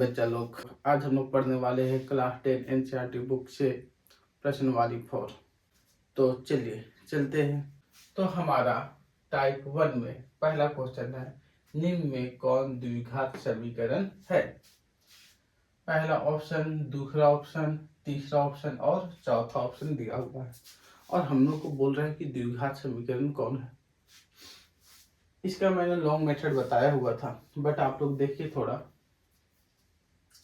बच्चा लोग, आज हम लोग पढ़ने वाले हैं क्लास 10 एनसीईआरटी बुक से प्रश्नवाली 4। तो चलिए चलते हैं। तो हमारा टाइप 1 में पहला क्वेश्चन है, निम्न में कौन द्विघात समीकरण है? पहला ऑप्शन, दूसरा ऑप्शन, तीसरा ऑप्शन और चौथा ऑप्शन दिया हुआ है और हम लोग को बोल रहे हैं कि द्विघात समीकरण कौन है। इसका मैंने लॉन्ग मेथड बताया हुआ था, बट आप लोग देखिए थोड़ा,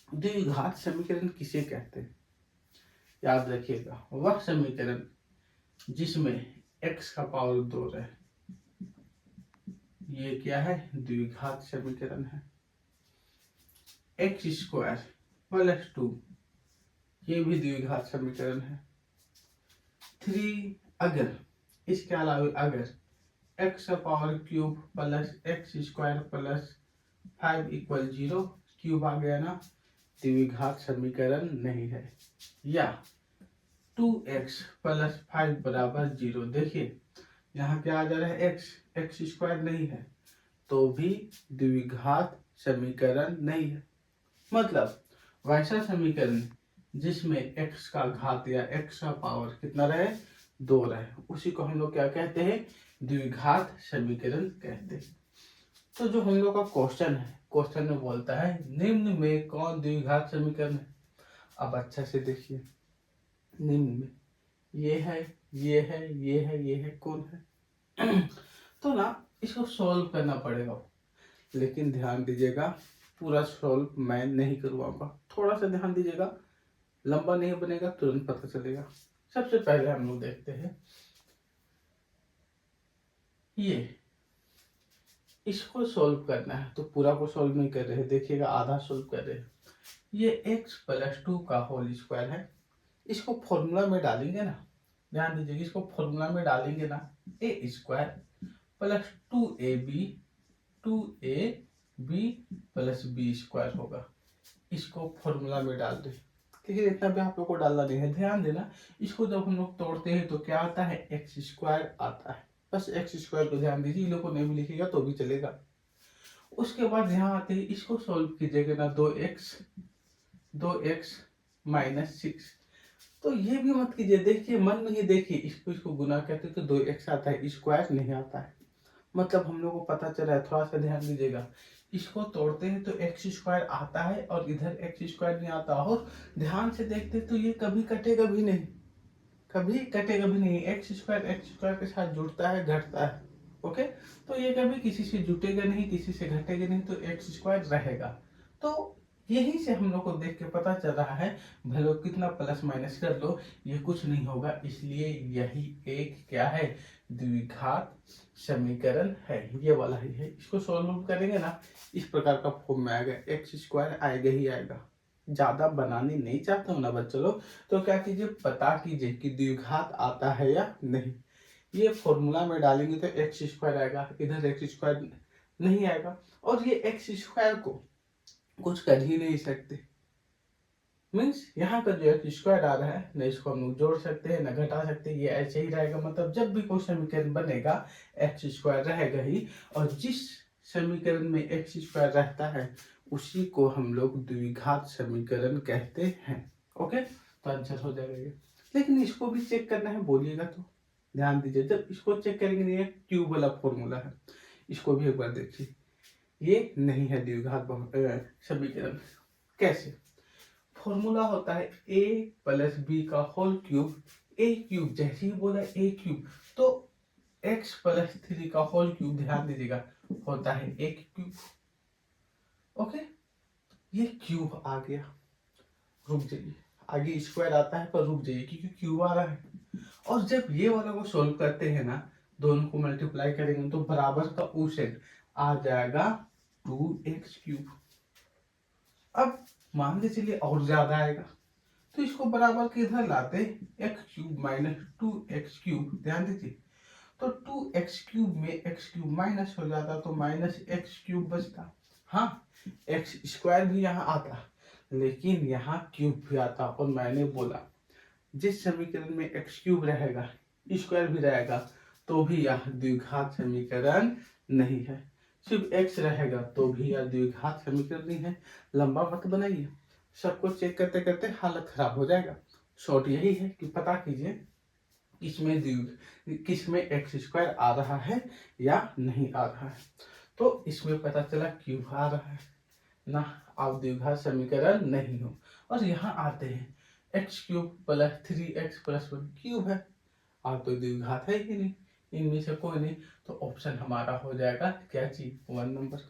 द्विघात समीकरण किसे कहते हैं? याद रखिएगा, वह समीकरण जिसमें x का पावर 2 रहे, ये क्या है? द्विघात समीकरण है। x² + 2, ये भी द्विघात समीकरण है। 3, अगर इसके अलावा अगर x का पावर क्यूब + x² + 5 = 0 क्यूब आ गया ना, द्विघात समीकरण नहीं है। या 2x + 5 = 0, देखिए यहाँ क्या आ जा रहा है, x² नहीं है तो भी द्विघात समीकरण नहीं है। मतलब वैसा समीकरण जिसमें x का घात या x का पावर कितना रहे, 2 रहे, उसी को हम लोग क्या कहते हैं? द्विघात समीकरण कहते हैं। तो जो हम लोग का क्वेश्चन है, क्वेश्चन में बोलता है निम्न में कौन द्विघात समीकरण है। अब अच्छा से देखिए, निम्न में ये है, ये है, ये है, ये है, कौन है? तो ना इसको सॉल्व करना पड़ेगा, लेकिन ध्यान दीजिएगा पूरा सॉल्व मैं नहीं करवाऊंगा, थोड़ा सा ध्यान दीजिएगा, लंबा नहीं बनेगा, तुरंत पता चलेगा। सबसे पहले हम लोग देखते हैं ये, इसको सॉल्व करना है तो पूरा को सॉल्व नहीं कर रहे, देखिएगा आधा सॉल्व कर रहे हैं। ये x + 2 का होल स्क्वायर है, इसको फॉर्मूला में डालेंगे ना, ध्यान दीजिएगा, इसको फॉर्मूला में डालेंगे ना, a² + 2ab + b² होगा। इसको फॉर्मूला में डाल दे, लेकिन इतना भी आप लोग को डालना नहीं है, ध्यान देना। इसको जब हम लोग तोड़ते हैं तो क्या आता है? x² आता है, बस x² को ध्यान दीजिए, इन लोग को नहीं भी लिखेगा तो भी चलेगा। उसके बाद यहाँ आते हैं, इसको सॉल्व कीजिएगा ना, 2x - 6, तो ये भी मत कीजिए, देखिए मन में ही देखिए, इसको गुना करते तो 2x आता है, स्क्वायर नहीं आता है। मतलब हम लोग को पता चला है, थोड़ा सा ध्यान दीजिएगा, इसको तोड़ते हैं तो x² आता है और इधर x² नहीं आता, और ध्यान से देखते तो ये कभी कटेगा भी नहीं, कभी कटेगा भी नहीं। x² के साथ जुड़ता है, घटता है, ओके। तो ये कभी किसी से जुटेगा नहीं, किसी से घटेगा नहीं, तो x² रहेगा। तो यही से हम लोग को देख के पता चल रहा है, भले कितना प्लस माइनस कर लो ये कुछ नहीं होगा, इसलिए यही एक क्या है? द्विघात समीकरण है, ये वाला ही है। इसको सॉल्व करेंगे ना, इस प्रकार का फॉर्म में आएगा, x² आएगा ही आएगा। ज्यादा बनाने नहीं चाहते हो ना बच्चे लोग, तो क्या कीजिए, पता कीजिए कि द्विघात आता है या नहीं। ये फॉर्मूला में डालेंगे तो x² आएगा, इधर x² नहीं आएगा, और ये x² को कुछ कर ही नहीं सकते। मीन्स यहाँ पर जो x² आ रहा है, न इसको हम लोग जोड़ सकते हैं न घटा सकते हैं, ये ऐसे ही रहेगा। मतलब जब भी कोई समीकरण बनेगा x² रहेगा ही, और जिस समीकरण में x² रहता है उसी को हम लोग द्विघात समीकरण कहते हैं। ओके, तो आंसर हो जाएगा ये। लेकिन इसको भी चेक करना है, बोलिएगा तो ध्यान दीजिए, जब इसको चेक करेंगे, ये क्यूब वाला फॉर्मूला है, इसको भी एक बार देखिए, ये नहीं है द्विघात समीकरण। कैसे? फॉर्मूला होता है a + b का होल क्यूब, a³ जैसे ही बोला a³ तो x + 3 का होल क्यूब, ध्यान दीजिएगा, होता है a³। ओके, ये क्यूब आ गया, रुक जाइए, आगे स्क्वायर आता है पर रुक जाइए क्योंकि क्यूब आ रहा है। और जब ये वाला को सोल्व करते हैं ना, दोनों को मल्टीप्लाई करेंगे तो बराबर का उसेट आ जाएगा 2x³। अब मान के चलिए और ज्यादा आएगा, तो इसको बराबर के इधर लाते, x³ - 2x³, ध्यान दीजिए, तो 2x³ में x³ माइनस हो जाता तो -x³ बचता। हाँ, x² भी यहाँ आता, लेकिन यहाँ क्यूब भी आता, और मैंने बोला जिस समीकरण में x³ रहेगा, स्क्वायर भी रहेगा, तो भी यह द्विघात समीकरण नहीं है। सिर्फ x रहेगा तो भी यार द्विघात समीकरण ही है, लंबा मत बनाइए, सबको चेक करते करते हालत खराब हो जाएगा। शॉर्ट यही है कि पता कीजिए किसमें एक्स स्क्वायर आ रहा है या नहीं आ रहा है। तो इसमें पता चला क्यूब आ रहा है ना, आप द्विघात समीकरण नहीं हो। और यहाँ आते हैं x cube plus 3x plus 1 cube है, आप तो द्विघात है ही नहीं, इनमें से कोई नहीं, तो ऑप्शन हमारा हो जाएगा क्या चीज 1 नंबर।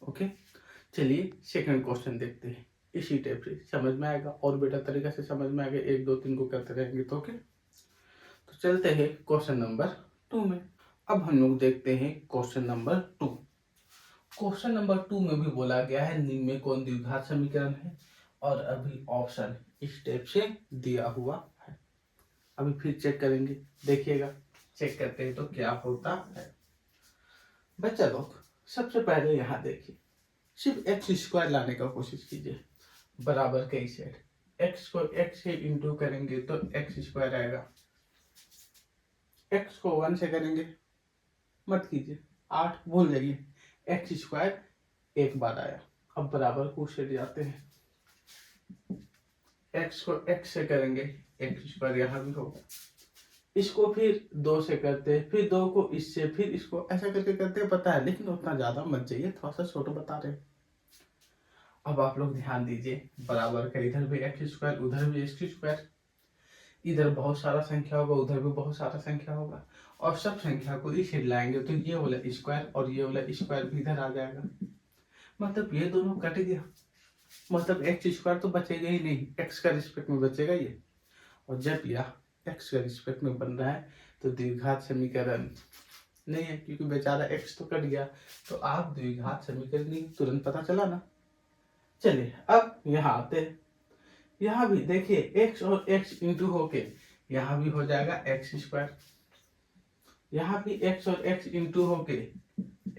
ओके, चलिए सेकंड क्वेश्चन देखते हैं, इसी टाइप से समझ में आएगा और बेटर तरीके से समझ में आएगा, 1 2 3 को करते रहेंगे तो। ओके, तो चलते हैं क्वेश्चन नंबर 2 में। अब हम लोग देखते हैं क्वेश्चन नंबर 2। क्वेश्चन नंबर 2 में भी बोला गया है निम्न में कौन द्विघात समीकरण है, और अभी ऑप्शन इस टाइप से दिया हुआ है। अभी फिर चेक करेंगे, देखिएगा चेक करते हैं तो क्या होता है। बच्चा लोग सबसे पहले यहाँ देखिए, सिर्फ एक्स स्क्वायर लाने का कोशिश कीजिए, बराबर के इस साइड एक्स को एक्स से इंटू करेंगे तो एक्स स्क्वायर आएगा, एक्स को 1 से करेंगे मत कीजिए, 8 भूल जाइए, एक्स स्क्वायर एक बार आया। अब बराबर को से जाते हैं, एक्स को एक्स से करेंगे एक्स स्क्वायर यहाँ भी होगा, इसको फिर 2 से करते, फिर 2 को इससे, फिर इसको ऐसा करके करते, पता है, लेकिन उतना ज्यादा मत जाइए, थोड़ा सा छोटा बता रहे हैं। अब आप लोग ध्यान दीजिए, बराबर का इधर भी एक्स स्क्वायर उधर भी एक्स स्क्वायर, इधर बहुत सारा संख्या होगा उधर भी बहुत सारा संख्या होगा, और सब संख्या को इस साइड लाएंगे तो ये वाला स्क्वायर और ये वाला स्क्वायर भी इधर आ जाएगा, मतलब ये दोनों कट गया, मतलब एक्स स्क्वायर तो बचेगा ही नहीं, एक्स का रिस्पेक्ट में बचेगा ये, और जब यह एक्स का रिस्पेक्ट में बन रहा है तो द्विघात समीकरण नहीं है, क्योंकि बेचारा एक्स तो कट गया, तो आप द्विघात समीकरण नहीं, तुरंत पता चला ना। चलिए अब यहाँ आते हैं, यहाँ भी देखिए x और x इंटू होके यहाँ भी हो जाएगा एक्स स्क्वायर, यहाँ भी x और x इंटू होके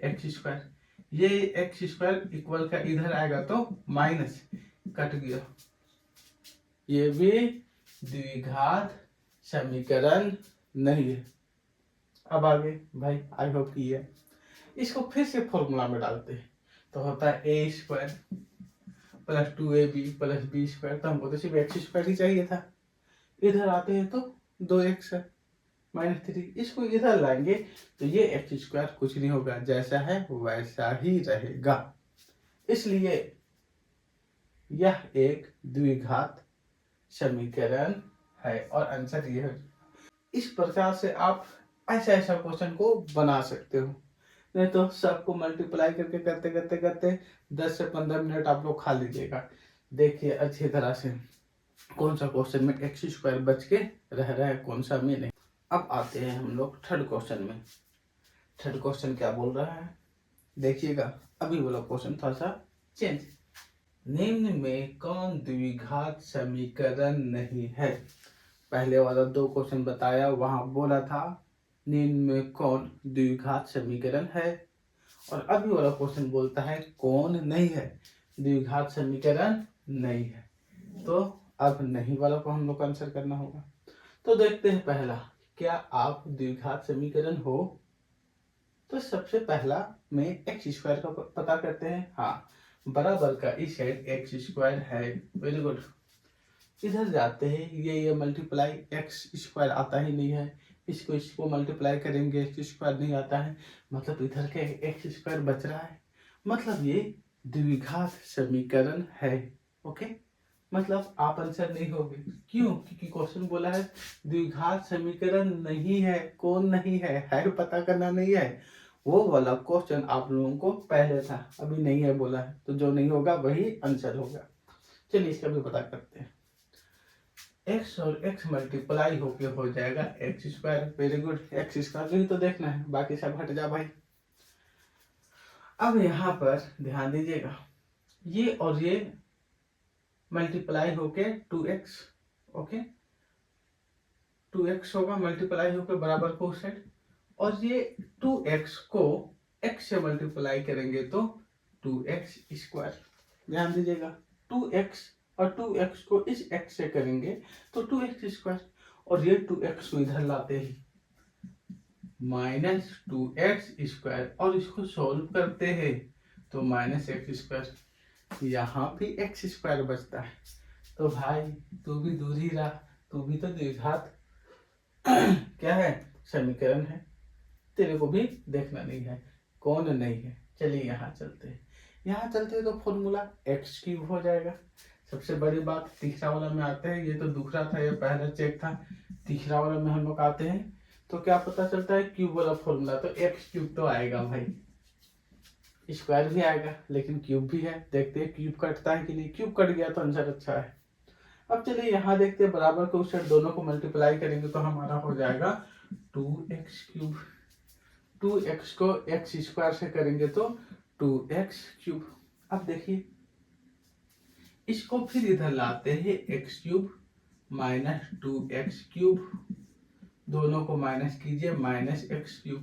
एक्स स्क्वायर, ये एक्स स्क्वायर इक्वल का इधर आएगा तो माइनस कट गया, ये भी द्विघात समीकरण नहीं है। अब आगे भाई आई होप की है, इसको फिर से फॉर्मूला में डालते हैं तो होता है A square plus 2ab plus B square, तो हमको तो सिर्फ एक्स स्क्वायर ही चाहिए था, इधर आते हैं तो 2x है माइनस 3, इसको इधर लाएंगे तो ये एक्स स्क्वायर कुछ नहीं होगा, जैसा है वैसा ही रहेगा, इसलिए यह एक द्विघात समीकरण है और आंसर ये है। इस प्रकार से आप ऐसा ऐसा क्वेश्चन को बना सकते हो, नहीं तो सबको मल्टीप्लाई करके करते करते करते 10 से 15 मिनट आप लोग खा लीजिएगा। देखिए अच्छी तरह से कौन सा क्वेश्चन में एक्स स्क्वायर बच के रह रहा है, कौन सा में नहीं। अब आते हैं हम लोग थर्ड क्वेश्चन में। थर्ड क्वेश्चन क्या बोल रहा है देखिएगा, अभी वाला क्वेश्चन थोड़ा सा चेंज, निम्न में कौन द्विघात समीकरण नहीं है। पहले वाला 2 क्वेश्चन बताया, वहां बोला था निम्न में कौन द्विघात समीकरण है, और अभी वाला क्वेश्चन बोलता है कौन नहीं है, द्विघात समीकरण नहीं है, तो अब नहीं वाला को हम लोग को आंसर करना होगा। तो देखते हैं पहला, क्या आप द्विघात समीकरण हो, तो सबसे पहला में एक्स स्क्वायर का पता करते हैं, हाँ बराबर का इस साइड एक्स स्क्वायर है, वेरी गुड, इधर जाते हैं ये मल्टीप्लाई एक्स स्क्वायर आता ही नहीं है, इसको मल्टीप्लाई करेंगे एक्स स्क्वायर नहीं आता है, मतलब इधर के एक्स स्क्वायर बच रहा है, मतलब ये द्विघात समीकरण है। ओके, मतलब आप आंसर नहीं होगे, क्यों, क्योंकि क्वेश्चन बोला है द्विघात समीकरण नहीं है, कौन नहीं है पता करना नहीं है, वो वाला क्वेश्चन आप लोगों को पहले था, अभी नहीं है बोला है, तो जो नहीं होगा वही आंसर होगा। चलिए इसका भी पता करते हैं, x और x मल्टीप्लाई होके हो जाएगा X square, very good, X square ही तो देखना है, बाकी सब हट जा भाई। अब यहाँ पर ध्यान दीजिएगा, ये और ये मल्टीप्लाई होके 2x, ओके 2x होगा मल्टीप्लाई होके बराबर को उस साइड, और ये 2x को x से मल्टीप्लाई करेंगे तो 2x स्क्वायर, ध्यान दीजिएगा 2x और 2x को इस x से करेंगे तो 2x स्क्वायर, और ये 2x को इधर लाते ही माइनस 2x², और इसको सॉल्व करते हैं तो -x², यहाँ भी x² बचता है। तो भाई तू भी दूर ही रहा, तू भी तो द्विघात क्या है, समीकरण है, तेरे को भी देखना नहीं है कौन नहीं है। चलिए यहाँ चलते हैं, यहाँ चलते हैं तो फॉर्मूला x³ हो जाएगा। सबसे बड़ी बात तीसरा वाला में आते हैं, ये तो दूसरा था, ये पहला चेक था। तीसरा वाला में हम लोग आते हैं तो क्या पता चलता है, क्यूब वाला फॉर्मूला, तो x³ तो आएगा भाई, स्क्वायर भी आएगा लेकिन क्यूब भी है। देखते हैं क्यूब कटता है कि नहीं, क्यूब कट गया तो आंसर अच्छा है। अब चलिए यहाँ देखते हैं, बराबर के उस साइड दोनों को मल्टीप्लाई करेंगे तो हमारा हो जाएगा 2x³। 2x को x² से करेंगे तो 2x³। अब देखिए इसको फिर इधर लाते हैं, x³ माइनस 2x³, दोनों को माइनस कीजिए, -x³।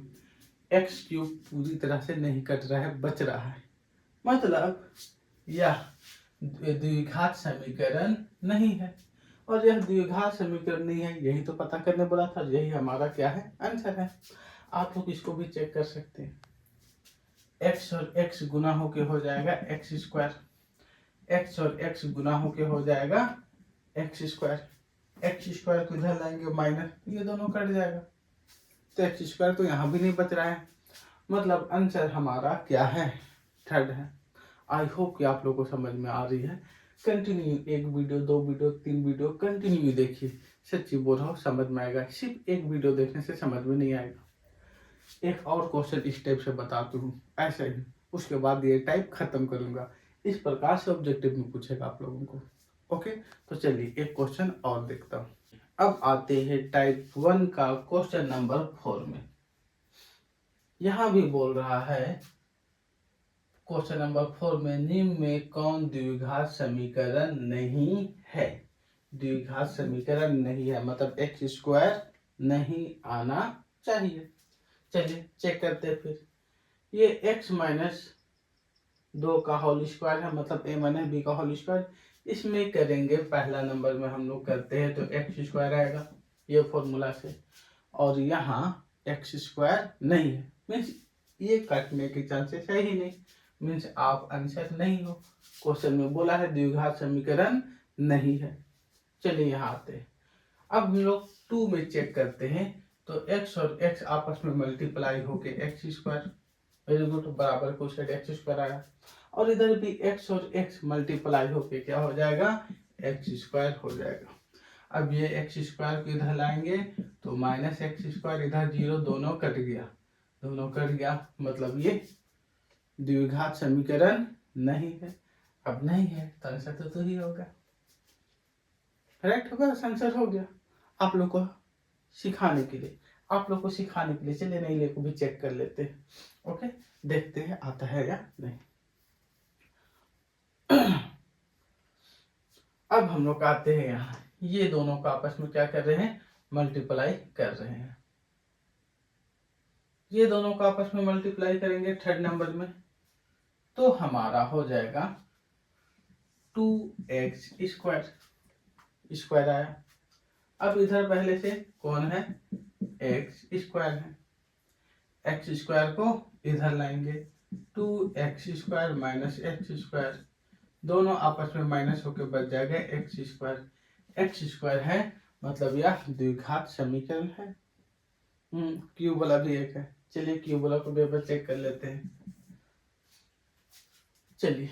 x³ पूरी तरह से नहीं कट रहा है, बच रहा है, मतलब यह द्विघात समीकरण नहीं है। और यह द्विघात समीकरण नहीं है, यही तो पता करने बोला था, यही हमारा क्या है, आंसर है। आप लोग इसको भी चेक कर सकते हैं, x और x गुना होके हो जाएगा x², x और x गुना होके हो जाएगा x², x² को इधर लाएंगे माइनस, ये दोनों कट जाएगा, तो x² तो यहाँ भी नहीं बच रहा है, मतलब आंसर हमारा क्या है, थर्ड है। आई होप कि आप लोगों को समझ में आ रही है। कंटिन्यू, एक वीडियो, 2 वीडियो, 3 वीडियो कंटिन्यू देखिए, सच्ची बोल रहा हूँ समझ में आएगा, सिर्फ एक वीडियो देखने से समझ में नहीं आएगा। एक और क्वेश्चन इस टाइप से बताती हूँ, ऐसे ही, उसके बाद ये टाइप खत्म करूंगा। इस प्रकार से ऑब्जेक्टिव में पूछेगा आप लोगों को। ओके, तो चलिए एक क्वेश्चन और देखता हूँ। अब आते हैं टाइप 1 का क्वेश्चन नंबर 4 में। यहाँ भी बोल रहा है क्वेश्चन नंबर 4 में, निम्न में कौन द्विघात समीकरण नहीं है। द्विघात समीकरण नहीं है मतलब x² नहीं आना चाहिए। चलिए चेक करते हैं फिर। ये x माइनस 2 का होल स्क्वायर है, मतलब a माइनस b का होल स्क्वायर। इसमें करेंगे, पहला नंबर में हम लोग करते हैं तो x² आएगा ये फॉर्मूला से, और यहाँ x² नहीं है, मीन्स ये कटने के चांसेस है ही नहीं, मीन्स आप आंसर नहीं हो। क्वेश्चन में बोला है द्विघात समीकरण नहीं है। चलिए यहाँ आते हैं, अब हम लोग 2 में चेक करते हैं तो x और x आपस में मल्टीप्लाई होके x², वेरी गुड, बराबर को साइड x² आया, और इधर भी x और x मल्टीप्लाई होके क्या हो जाएगा, x² हो जाएगा। अब ये x² को इधर लाएंगे तो -x², इधर 0, दोनों कट गया, दोनों कट गया, मतलब ये द्विघात समीकरण नहीं है। अब नहीं है तो आंसर तो ही होगा, करेक्ट होगा, आंसर हो गया। आप लोग को सिखाने के लिए, चलिए नहीं ले को भी चेक कर लेते हैं। ओके, देखते हैं आता है या नहीं। अब हम लोग आते हैं यहाँ, ये दोनों का आपस में क्या कर रहे हैं, मल्टीप्लाई कर रहे हैं। ये दोनों का आपस में मल्टीप्लाई करेंगे थर्ड नंबर में, तो हमारा हो जाएगा 2x², स्क्वायर आया। अब इधर पहले से कौन है, x² है, x² को इधर लाएंगे, 2x² माइनस x², दोनों आपस में माइनस होकर बच जाएगा x² है, मतलब यह द्विघात समीकरण है। क्यूब वाला भी एक है, चलिए क्यूब वाला को भी चेक कर लेते हैं। चलिए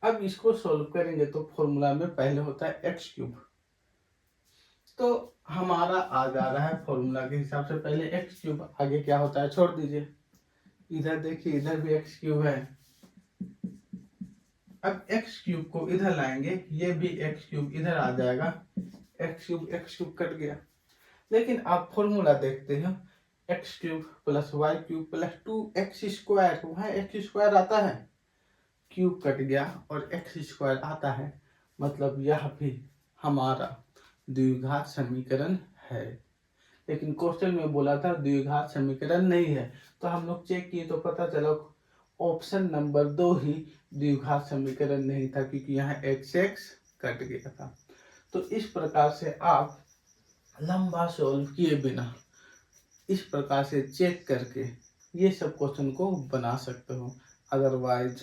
अब इसको सोल्व करेंगे तो फॉर्मूला में पहले होता है x³, तो हमारा आ जा रहा है फॉर्मूला के हिसाब से पहले x³, आगे क्या होता है छोड़ दीजिए। इधर देखिए, इधर भी x³ है, अब x³ को इधर लाएंगे, ये भी x³ इधर आ जाएगा, x³ कट गया। लेकिन आप फॉर्मूला देखते हैं, x³ plus y³ plus 2x², वहाँ x² आता है, क्यूब कट गया और x² आता है, मतलब यह भी हमारा द्विघात समीकरण है। लेकिन क्वेश्चन में बोला था द्विघात समीकरण नहीं है, तो हम लोग चेक किए तो पता चला ऑप्शन नंबर 2 ही द्विघात समीकरण नहीं था, क्योंकि यहाँ x कट गया था। तो इस प्रकार से आप लंबा सॉल्व किए बिना इस प्रकार से चेक करके ये सब क्वेश्चन को बना सकते हो। अदरवाइज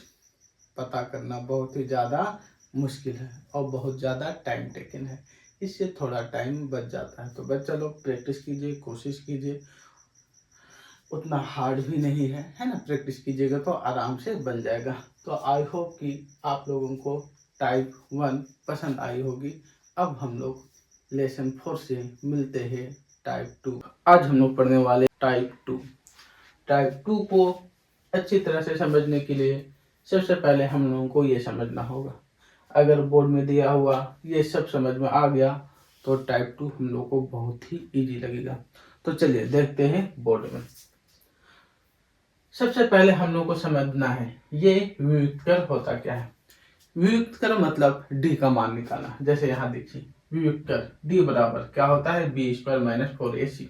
पता करना बहुत ही ज़्यादा मुश्किल है और बहुत ज़्यादा टाइम टेकिंग है, इससे थोड़ा टाइम बच जाता है। तो बच्चा लोग प्रैक्टिस कीजिए, कोशिश कीजिए, उतना हार्ड भी नहीं है ना। प्रैक्टिस कीजिएगा तो आराम से बन जाएगा। तो आई होप कि आप लोगों को टाइप 1 पसंद आई होगी। अब हम लोग लेसन 4 से मिलते हैं टाइप 2। आज हम लोग पढ़ने वाले टाइप 2। टाइप 2 को अच्छी तरह से समझने के लिए सबसे पहले हम लोगों को ये समझना होगा, अगर बोर्ड में दिया हुआ ये सब समझ में आ गया तो टाइप 2 हम लोग को बहुत ही इजी लगेगा। तो चलिए देखते हैं बोर्ड में। सबसे पहले हम लोग को समझना है ये वियुक्त कर होता क्या है। वियुक्त कर मतलब डी का मान निकालना। जैसे यहाँ देखिए वियुक्त कर डी बराबर क्या होता है, बी स्क्वायर माइनस 4ac।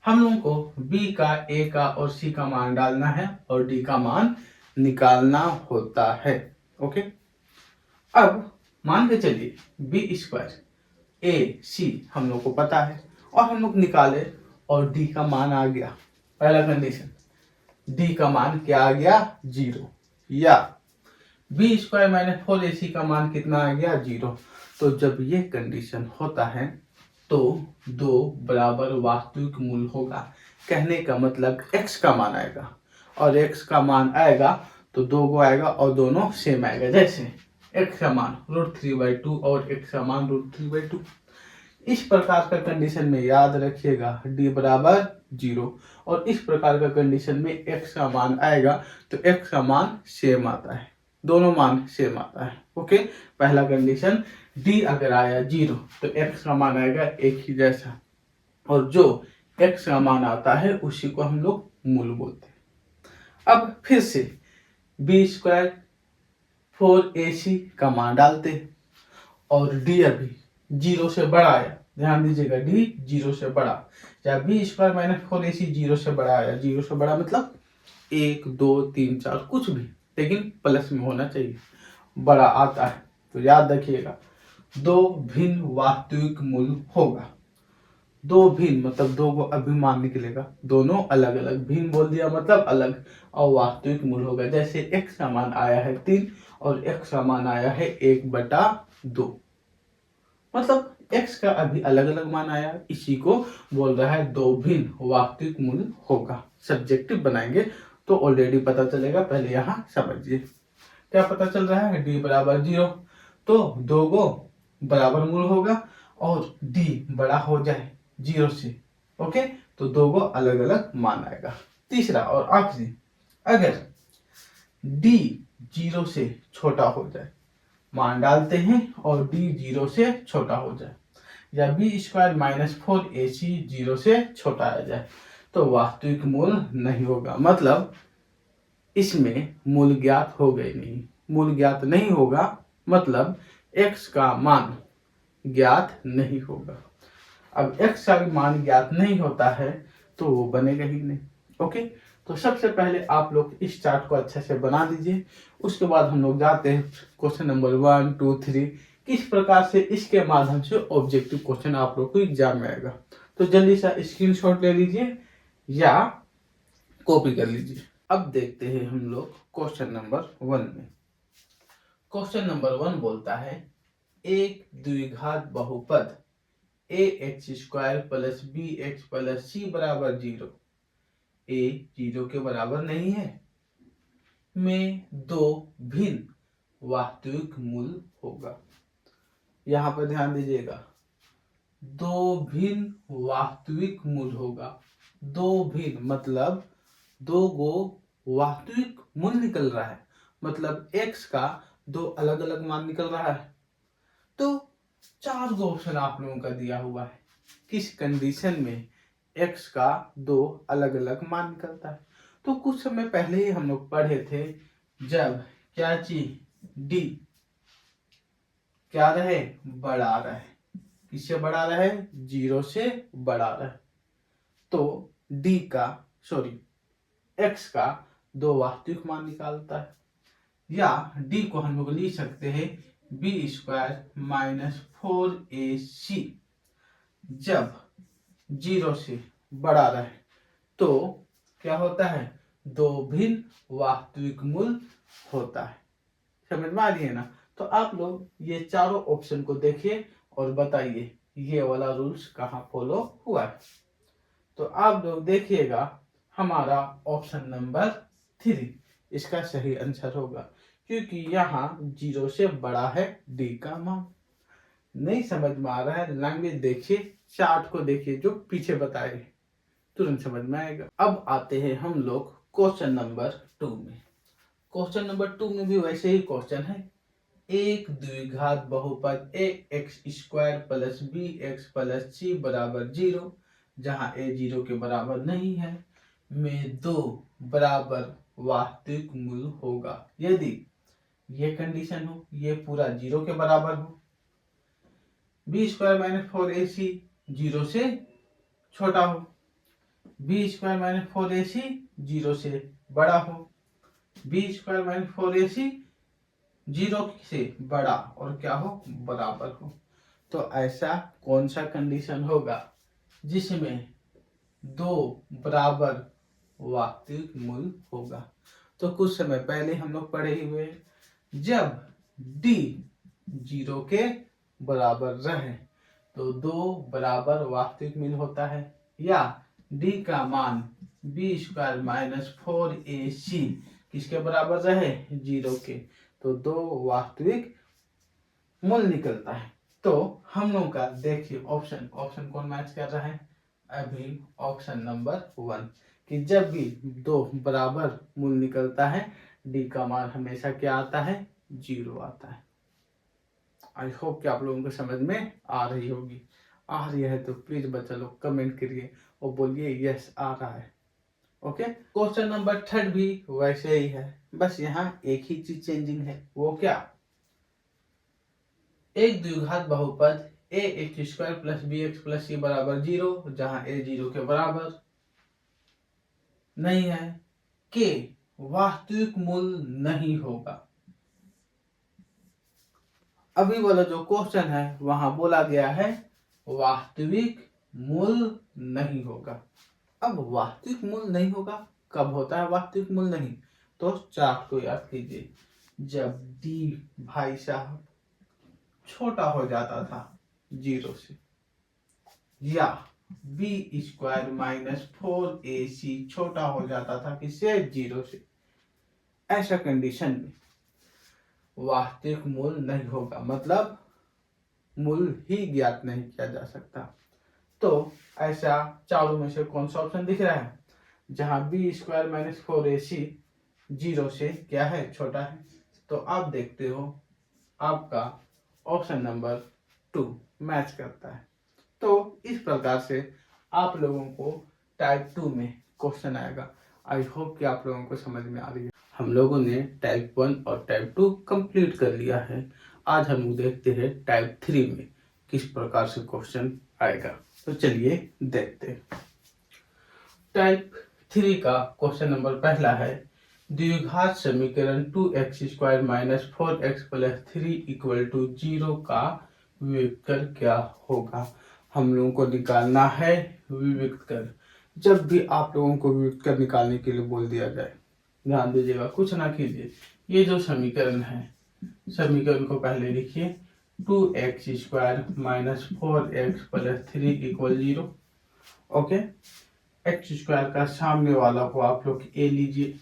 हम लोगों को बी का, ए का और सी का मान डालना है और डी का मान निकालना होता है। ओके, अब मान के चलिए बी स्क्वायर ए सी हम लोग को पता है और हम लोग निकाले और डी का मान आ गया। पहला कंडीशन, डी का मान क्या आ गया, 0, या बी स्क्वायर माइनस 4ac का मान कितना आ गया, 0। तो जब ये कंडीशन होता है तो दो बराबर वास्तविक मूल होगा। कहने का मतलब x का मान आएगा और x का मान आएगा तो दो गो आएगा और दोनों सेम आएगा। जैसे x का मान √3/2 और x का मान √3/2। इस प्रकार का कंडीशन में याद रखिएगा d बराबर 0 और इस प्रकार का कंडीशन में x का मान आएगा तो x का मान सेम आता है, दोनों मान सेम आता है। ओके, पहला कंडीशन d अगर आया 0 तो x का मान आएगा एक ही जैसा और जो x का मान आता है उसी को हम लोग मूल बोलते हैं। अब फिर से b स्क्वायर 4ac का मान डालते हैं और d अभी 0 से बड़ा आया, ध्यान दीजिएगा d 0 से बड़ा, या बी स्क्वायर माइनस 4ac 0 से बड़ा आया। 0 से बड़ा मतलब 1 2 3 4 कुछ भी, लेकिन प्लस में होना चाहिए, बड़ा आता है। तो याद रखिएगा दो भिन्न वास्तविक मूल होगा। दो भिन्न मतलब दो को अभिमान निकलेगा, दोनों अलग अलग, भिन्न बोल दिया मतलब अलग, और वास्तविक मूल होगा। जैसे x का मान आया है 3 और x का मान आया है 1/2, मतलब x का अभी अलग अलग मान आया, इसी को बोल रहा है दो भिन्न वास्तविक मूल होगा। सब्जेक्टिव बनाएंगे तो ऑलरेडी पता चलेगा, पहले यहाँ समझिए क्या पता चल रहा है, d बराबर 0 तो दो गो बराबर मूल होगा और d बड़ा हो जाए 0 से, ओके, तो दो गो अलग अलग मान आएगा। तीसरा और आखिरी, अगर d 0 से छोटा हो जाए, मान डालते हैं और d 0 से छोटा हो जाए, या बी स्क्वायर माइनस 4ac 0 से छोटा आ जाए तो वास्तविक मूल नहीं होगा। मतलब इसमें मूल ज्ञात हो गए नहीं, मूल ज्ञात नहीं होगा मतलब x का मान ज्ञात नहीं होगा। अब x का मान ज्ञात नहीं होता है तो वो बनेगा ही नहीं। ओके, तो सबसे पहले आप लोग इस चार्ट को अच्छे से बना दीजिए, उसके बाद हम लोग जाते हैं क्वेश्चन नंबर 1 2 3, किस प्रकार से इसके माध्यम से ऑब्जेक्टिव क्वेश्चन आप लोग को एग्जाम में आएगा। तो जल्दी से स्क्रीनशॉट ले लीजिए या कॉपी कर लीजिए। अब देखते हैं हम लोग क्वेश्चन नंबर 1 में। क्वेश्चन नंबर 1 बोलता है एक द्विघात बहुपद ax² plus bx plus c बराबर 0, a 0 के बराबर नहीं है, में दो भिन्न वास्तविक मूल होगा। यहाँ पर ध्यान दीजिएगा, दो भिन्न वास्तविक मूल होगा। दो भिन्न मतलब दो गो वास्तविक मूल निकल रहा है, मतलब x का दो अलग अलग मान निकल रहा है। तो 4 गो ऑप्शन आप लोगों का दिया हुआ है, किस कंडीशन में x का दो अलग अलग मान निकलता है। तो कुछ समय पहले ही हम लोग पढ़े थे, जब क्या चीज d क्या रहे, बड़ा रहे, किससे बड़ा रहे, 0 से बड़ा रहे, तो d का x का दो वास्तविक मान निकालता है। या d को हम लोग लिख सकते हैं b² माइनस 4ac, जब 0 से बड़ा रहे तो क्या होता है, दो भिन्न वास्तविक मूल होता है। समझ में आ रही है ना। तो आप लोग ये चारों ऑप्शन को देखिए और बताइए ये वाला रूल्स कहाँ फॉलो हुआ है। तो आप लोग देखिएगा हमारा ऑप्शन नंबर 3 इसका सही आंसर होगा, क्योंकि यहाँ 0 से बड़ा है डी का मान। नहीं समझ में आ रहा है, लैंग्वेज देखिए, चार्ट को देखिए जो पीछे बताए, तुरंत समझ में आएगा। अब आते हैं हम लोग क्वेश्चन नंबर 2 में। क्वेश्चन नंबर 2 में भी वैसे ही क्वेश्चन है, एक द्विघात बहुपद A X square plus B X plus C बराबर 0 जहाँ ए 0 के बराबर नहीं है में दो बराबर वास्तविक मूल होगा यदि ये कंडीशन हो, ये पूरा 0 के बराबर हो, बी स्क्वायर माइनस 4ac 0 से छोटा हो, बी स्क्वायर माइनस 4ac 0 से बड़ा हो, बी स्क्वायर माइनस 4ac 0 से बड़ा और क्या हो, बराबर हो। तो ऐसा कौन सा कंडीशन होगा जिसमें दो बराबर वास्तविक मूल होगा। तो कुछ समय पहले हम लोग पढ़े हुए, जब d 0 के बराबर रहे तो दो बराबर वास्तविक मूल होता है, या d का मान बी स्क्वायर माइनस 4ac किसके बराबर रहे, 0 के, तो दो वास्तविक मूल निकलता है। तो हम लोग का देखिए ऑप्शन कौन मैच कर रहा है, अभी ऑप्शन नंबर 1 कि जब भी दो बराबर मूल निकलता है डी का मान हमेशा क्या आता है, 0 आता है। आई होप कि आप लोगों को समझ में आ रही होगी। आ रही है तो प्लीज बच्चा लोग कमेंट करिए और बोलिए यस आ रहा है। ओके, क्वेश्चन नंबर 3 भी वैसे ही है, बस यहाँ एक ही चीज चेंजिंग है, वो क्या, एक द्विघात बहुपद A X square plus B X plus C बराबर 0 जहां ए 0 के बराबर नहीं है के वास्तविक मूल नहीं होगा। अभी वाला जो क्वेश्चन है वहां बोला गया है वास्तविक मूल नहीं होगा। अब वास्तविक मूल नहीं होगा कब होता है वास्तविक मूल नहीं, तो चार्ट को याद कीजिए, जब डी भाई साहब छोटा हो जाता था 0 से, या बी स्क्वायर माइनस 4ac छोटा हो जाता था किससे, 0 से, ऐसा कंडीशन में वास्तविक मूल नहीं होगा, मतलब मूल ही ज्ञात नहीं किया जा सकता। तो ऐसा चारों में से कौन सा ऑप्शन दिख रहा है, जहां बी स्क्वायर माइनस 4ac 0 से क्या है, छोटा है। तो आप देखते हो आपका ऑप्शन नंबर 2 मैच करता है। तो इस प्रकार से आप लोगों को टाइप 2 में क्वेश्चन आएगा। आई होप कि आप लोगों को समझ में आ रही है। हम लोगों ने टाइप 1 और टाइप 2 कंप्लीट कर लिया है। आज हम लोग देखते हैं टाइप 3 में किस प्रकार से क्वेश्चन आएगा। तो चलिए देखते हैं। टाइप 3 का क्वेश्चन नंबर पहला है, द्विघात समीकरण 2x square minus 4x plus 3 equal to 0 का विविक्तर क्या होगा। हम लोगों को निकालना है विविक्तर। जब भी आप लोगों को विविक्तर निकालने के लिए बोल दिया जाए, ध्यान दीजिएगा, कुछ ना कीजिए, ये जो समीकरण है समीकरण को पहले लिखिए, 2x square minus 4x plus 3 equal 0। Okay, x square का सामने वाला को आप लोग ए लीजिए,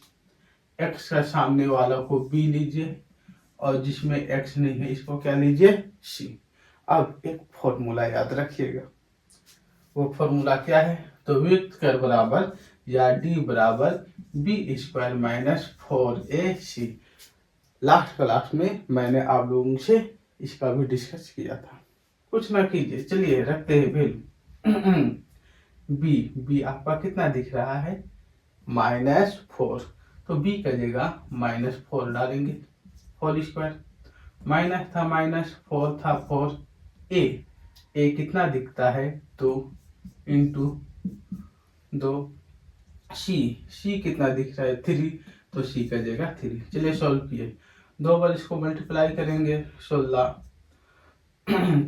एक्स का सामने वाला को बी लीजिए, और जिसमें एक्स नहीं है इसको क्या लीजिए, सी। अब एक फॉर्मूला याद रखिएगा, वो फॉर्मूला क्या है, तो विविक्तर बराबर या डी बराबर B square minus 4ac। Last class में मैंने आप लोगों से इसका भी डिस्कस किया था। कुछ ना कीजिए, चलिए रखते हैं वैल्यू बी आपका कितना दिख रहा है, -4, तो बी का जगह -4 डालेंगे, होल स्क्वायर, माइनस था -4 था 4, ए कितना दिखता है 2 इंटू 2, सी कितना दिख रहा है 3, तो सी का जगह 3। चलिए सॉल्व किए, 2 बार इसको मल्टीप्लाई करेंगे, 16,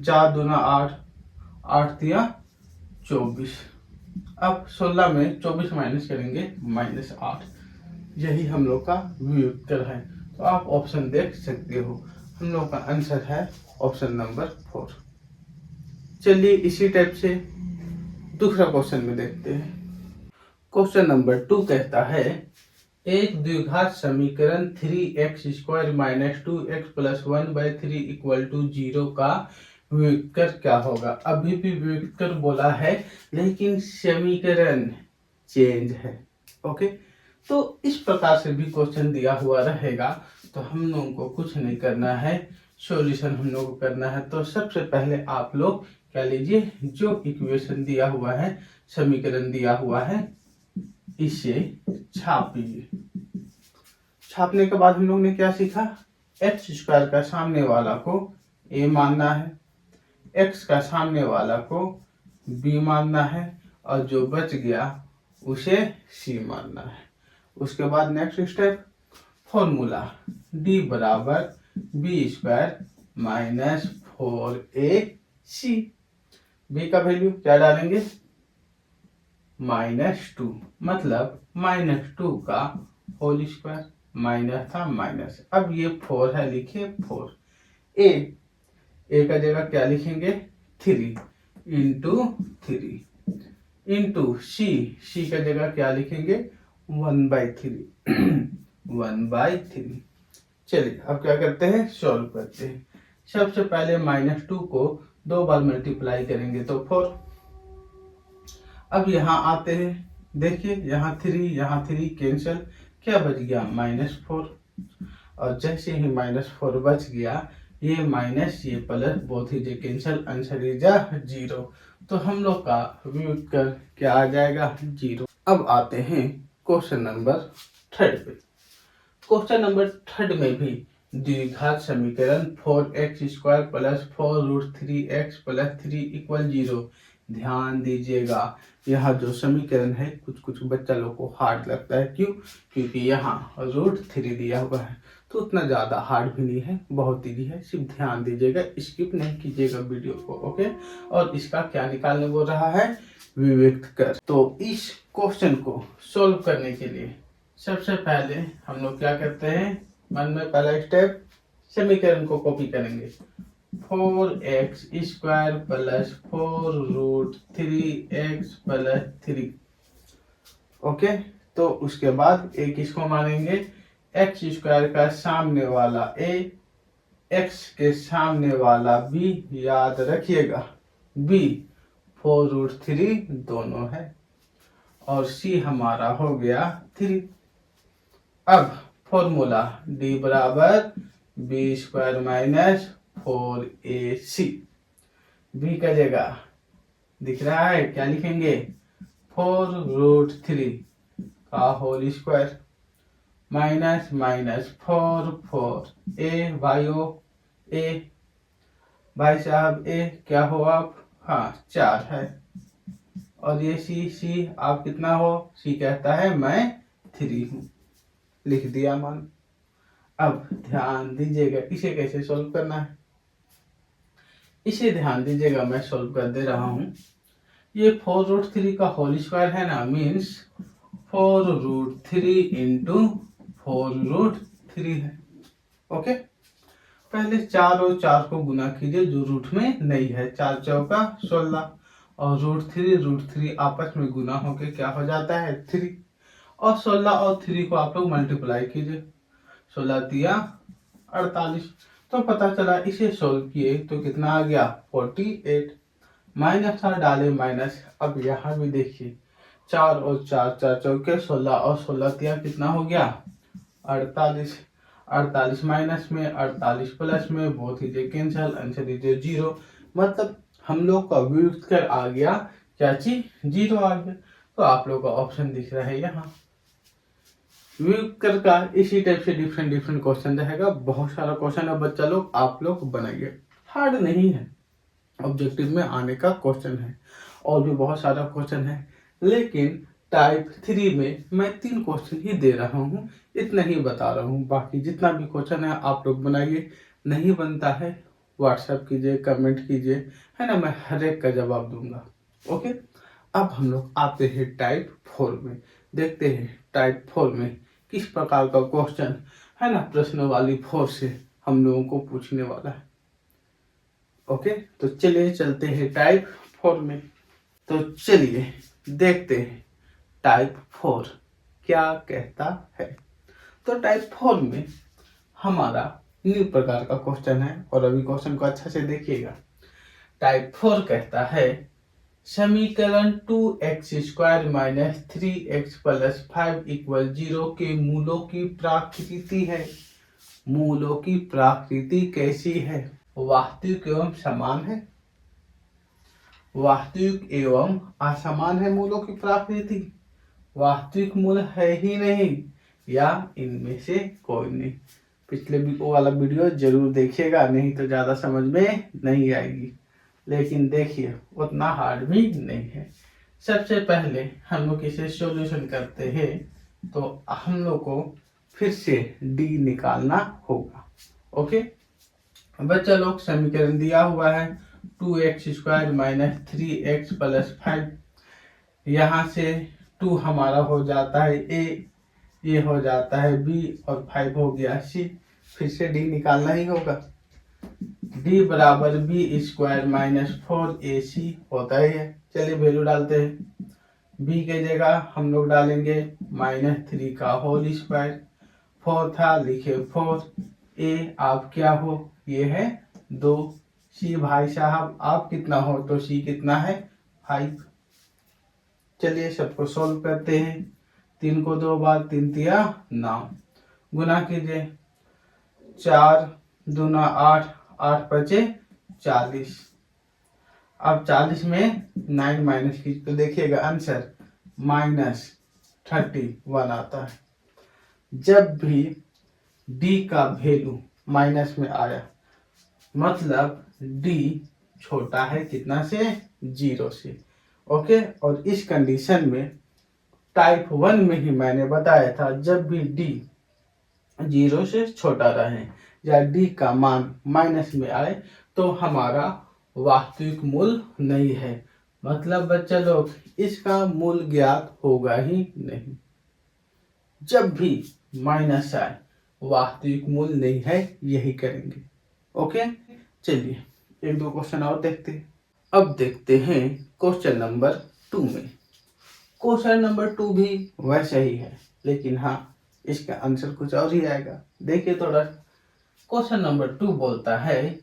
4 दूना 8, 8 तिया 24, अब 16 में 24 माइनस करेंगे -8, यही हम लोग का व्युत्तर है। तो आप ऑप्शन देख सकते हो, हम लोग का आंसर है ऑप्शन नंबर 4। चलिए इसी टाइप से दूसरा क्वेश्चन में देखते हैं। क्वेश्चन नंबर 2 कहता है एक द्विघात समीकरण 3x² - 2x + 1/3 = 0 का व्युत्तर क्या होगा। अभी भी व्युत्तर बोला है लेकिन समीकरण चेंज है। ओके, तो इस प्रकार से भी क्वेश्चन दिया हुआ रहेगा तो हम लोगों को कुछ नहीं करना है, सॉल्यूशन हम लोग को करना है। तो सबसे पहले आप लोग क्या लीजिए, जो इक्वेशन दिया हुआ है, समीकरण दिया हुआ है, इसे छापिए। छापने के बाद हम लोग ने क्या सीखा, x² का सामने वाला को a मानना है, x का सामने वाला को b मानना है और जो बच गया उसे c मानना है। उसके बाद नेक्स्ट स्टेप, फॉर्मूला d बराबर b² - 4ac। b का वैल्यू क्या डालेंगे, -2, मतलब -2 का होल स्क्वायर, माइनस था माइनस, अब ये 4 है, लिखिए 4। ए का जगह क्या लिखेंगे, 3 इंटू 3 इंटू सी का जगह क्या लिखेंगे, 1/3 1/3। चलिए अब क्या करते हैं, सॉल्व करते हैं। सबसे पहले -2 को 2 बार मल्टीप्लाई करेंगे तो 4। अब यहाँ आते हैं, देखिए यहाँ 3 कैंसिल, क्या बच गया, -4। और जैसे ही -4 बच गया, ये माइनस ये plus both is cancel, answer is 0। तो हम लोग का व्युत्तर क्या आ जाएगा, 0। अब आते हैं क्वेश्चन नंबर 3 पे। क्वेश्चन नंबर 3 में भी द्विघात समीकरण 4x² + 4√3x + 3 = 0। ध्यान दीजिएगा, यहाँ जो समीकरण है कुछ बच्चा लोग को हार्ड लगता है, क्यों, क्योंकि यहाँ √3 दिया हुआ है। तो उतना ज़्यादा हार्ड भी नहीं है, बहुत इजी है, सिर्फ ध्यान दीजिएगा, स्किप नहीं कीजिएगा वीडियो को। ओके, और इसका क्या निकालने बोल रहा है, विविक्तर। तो इस क्वेश्चन को सोल्व करने के लिए सबसे पहले हम लोग क्या करते हैं, मन में पहला स्टेप, समीकरण को कॉपी करेंगे। 4x² + 4√3x + 3। ओके, तो उसके बाद एक इसको मानेंगे, x² का सामने वाला a, x के सामने वाला b, याद रखिएगा b 4√3 दोनों है, और c हमारा हो गया 3। अब फॉर्मूला d बराबर b² - 4ac। b का जगह दिख रहा है, क्या लिखेंगे, 4√3 का whole square, minus minus 4 a भाइयों a, भाई साहब a क्या हो आप, हाँ 4 है, और ये c आप कितना हो, c कहता है मैं 3 हूँ, लिख दिया मान। अब ध्यान दीजिएगा इसे कैसे सोल्व करना है, इसे ध्यान दीजिएगा, मैं सोल्व कर दे रहा हूँ। ये 4√3 का होल स्क्वायर है ना, मीन्स 4√3 इंटू 4√3 है। ओके, पहले 4 और 4 को गुना कीजिए, जो रूट में नहीं है, 4 चौका 16, और √3 आपस में गुना होके क्या हो जाता है, 3, और 16 और 3 को आप लोग मल्टीप्लाई कीजिए, 16 दिया 48। तो पता चला, इसे सोल्व किए तो कितना आ गया, 48। माइनस था, डाले माइनस। अब यहाँ भी देखिए, 4 और 4, 4 चौके 16, और 16 दिया कितना हो गया, 48। 48 माइनस में, 48 प्लस में, both is cancel, answer is 0। मतलब हम लोग का व्युत्तर आ गया, क्या चीज, 0 आ गया। तो आप लोग का ऑप्शन दिख रहा है यहाँ। व्युत्तर का इसी टाइप से डिफरेंट क्वेश्चन रहेगा, बहुत सारा क्वेश्चन है बच्चा लोग, आप लोग बनाइए, हार्ड नहीं है, ऑब्जेक्टिव में आने का क्वेश्चन है। और भी बहुत सारा क्वेश्चन है, लेकिन टाइप 3 में मैं 3 क्वेश्चन ही दे रहा हूँ, इतना ही बता रहा हूँ। बाकी जितना भी क्वेश्चन है आप लोग बनाइए, नहीं बनता है व्हाट्सएप कीजिए, कमेंट कीजिए, है ना, मैं हर एक का जवाब दूंगा। ओके, अब हम लोग आते हैं टाइप 4 में। देखते हैं टाइप 4 में किस प्रकार का क्वेश्चन है ना, प्रश्न वाली 4 से हम लोगों को पूछने वाला है। ओके, तो चलिए चलते हैं टाइप 4 में। तो चलिए देखते हैं टाइप 4 क्या कहता है। तो टाइप 4 में हमारा न्यू प्रकार का क्वेश्चन है, और अभी क्वेश्चन को अच्छा से देखिएगा। टाइप 4 कहता है समीकरण 2x² minus 3x plus 5 equal 0 के मूलों की प्रकृति है। मूलों की प्रकृति कैसी है? वास्तविक एवं समान है। वास्तविक एवं असमान है मूलों की प्रकृति। वास्तविक मूल है ही नहीं, या इनमें से कोई नहीं। पिछले वो वाला वीडियो जरूर देखिएगा, नहीं तो ज़्यादा समझ में नहीं आएगी। लेकिन देखिए उतना हार्ड भी नहीं है। सबसे पहले हम लोग इसे सॉल्यूशन करते हैं, तो हम लोग को फिर से डी निकालना होगा। ओके बच्चा लोग, समीकरण दिया हुआ है 2x² माइनस 3x प्लस 5। यहाँ से 2 हमारा हो जाता है a, ये हो जाता है b, और 5 हो गया c। फिर से d निकालना ही होगा। d बराबर b² माइनस 4ac होता ही है। चलिए वैल्यू डालते हैं। b के जगह हम लोग डालेंगे -3 का होल स्क्वायर। 4 था, लिखे 4। a आप क्या हो? ये है 2। c भाई साहब आप कितना हो? तो c कितना है? 5। चलिए सबको सोल्व करते हैं। 3 को 2 बार, 3 तिया 9। गुना कीजिए, 4 दूना 8, 8 बचे 40। अब 40 में 9 माइनस कीजिए तो देखिएगा आंसर -31 आता है। जब भी d का वैल्यू माइनस में आया, मतलब d छोटा है कितना से? 0 से। ओके, और इस कंडीशन में टाइप 1 में ही मैंने बताया था, जब भी d 0 से छोटा रहे या d का मान माइनस में आए, तो हमारा वास्तविक मूल नहीं है। मतलब बच्चा लोग, इसका मूल ज्ञात होगा ही नहीं। जब भी माइनस आए, वास्तविक मूल नहीं है, यही करेंगे। ओके, चलिए एक दो क्वेश्चन और देखते हैं। अब देखते हैं क्वेश्चन नंबर 2 में। क्वेश्चन नंबर 2 भी वैसा ही है, लेकिन हाँ इसका आंसर कुछ और ही आएगा। देखिए थोड़ा। क्वेश्चन नंबर 2 बोलता है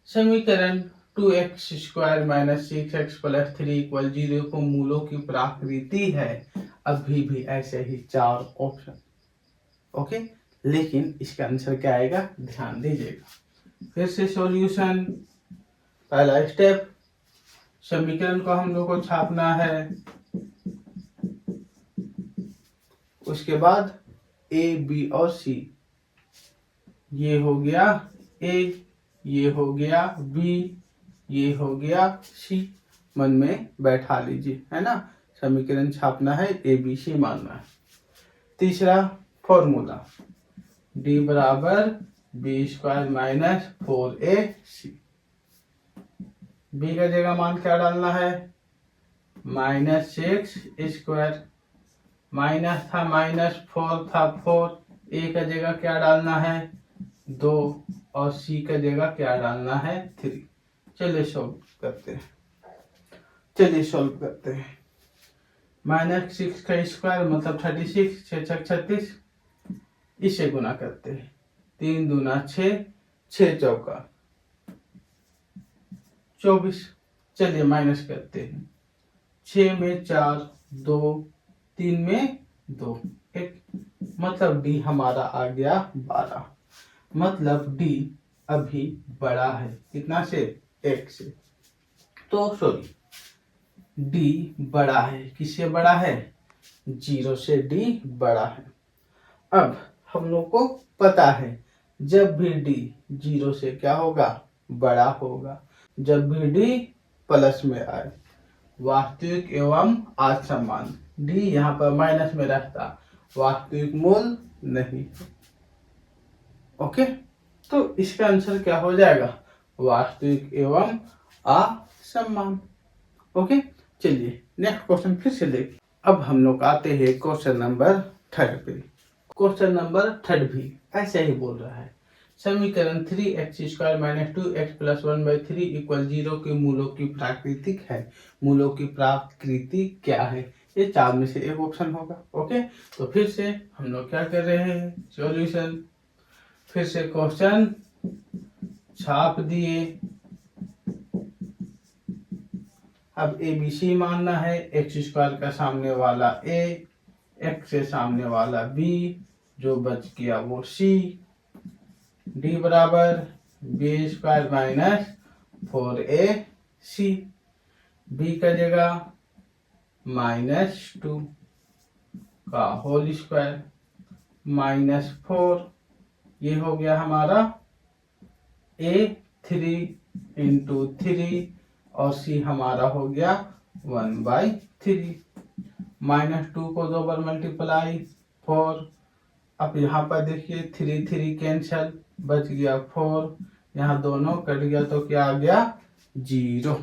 समीकरण 2x² minus 6x plus 3 equal 0 को मूलों की प्रकृति है। अभी भी ऐसे ही 4 ऑप्शन। ओके, लेकिन इसका आंसर क्या आएगा? ध्यान दीजिएगा। फिर से सॉल्यूशन। पहला स्टेप, समीकरण को हम लोग को छापना है। उसके बाद a, b और c। ये हो गया a, ये हो गया b, ये हो गया c। मन में बैठा लीजिए, है ना। समीकरण छापना है, a b c मानना है। तीसरा फॉर्मूला, d बराबर b² माइनस 4ac। b का जगह मान क्या डालना है? -6²। माइनस था, -4 था 4। a का जगह क्या डालना है? 2, और c का जगह क्या डालना है? 3। चलिए सॉल्व करते हैं। -6 का स्क्वायर मतलब 36, 6 छक 36। इसे गुना करते हैं। 3 दूना 6, 6 चौका 24। चलिए माइनस करते हैं। 6 में 4, 2, 3 में 2, 1। मतलब d हमारा आ गया 12। मतलब d अभी बड़ा है कितना से? 1 से। तो सॉरी, d बड़ा है, किससे बड़ा है? 0 से d बड़ा है। अब हम लोग को पता है, जब भी d 0 से क्या होगा? बड़ा होगा। जब भी d प्लस में आए, वास्तविक एवं असमान, d यहाँ पर माइनस में रहता, वास्तविक मूल नहीं। ओके, तो इसका आंसर क्या हो जाएगा? वास्तविक एवं असमान। ओके, चलिए नेक्स्ट क्वेश्चन फिर से देख। अब हम लोग आते हैं क्वेश्चन नंबर 3 पे। क्वेश्चन नंबर 3 भी ऐसे ही बोल रहा है, समीकरण 3x² - 2x + 1/3 = 0 के मूलों की प्राकृतिक है। मूलों की प्राकृति क्या है? ये चार में से एक ऑप्शन होगा। ओके, तो फिर से हम लोग क्या कर रहे हैं, सॉल्यूशन। फिर से क्वेश्चन छाप दिए। अब ए बी सी मानना है। x² का सामने वाला a, x से सामने वाला b, जो बच गया वो c। d बराबर b² - 4ac, b का जगह -2 का होल स्क्वायर -4, ये हो गया हमारा a 3 × 3 और c हमारा हो गया 1/3। -2 को 2 बार मल्टीप्लाई 4। अब यहाँ पर देखिए 3 3 कैंसल, बच गया 4, यहाँ दोनों कट गया तो क्या आ गया 0।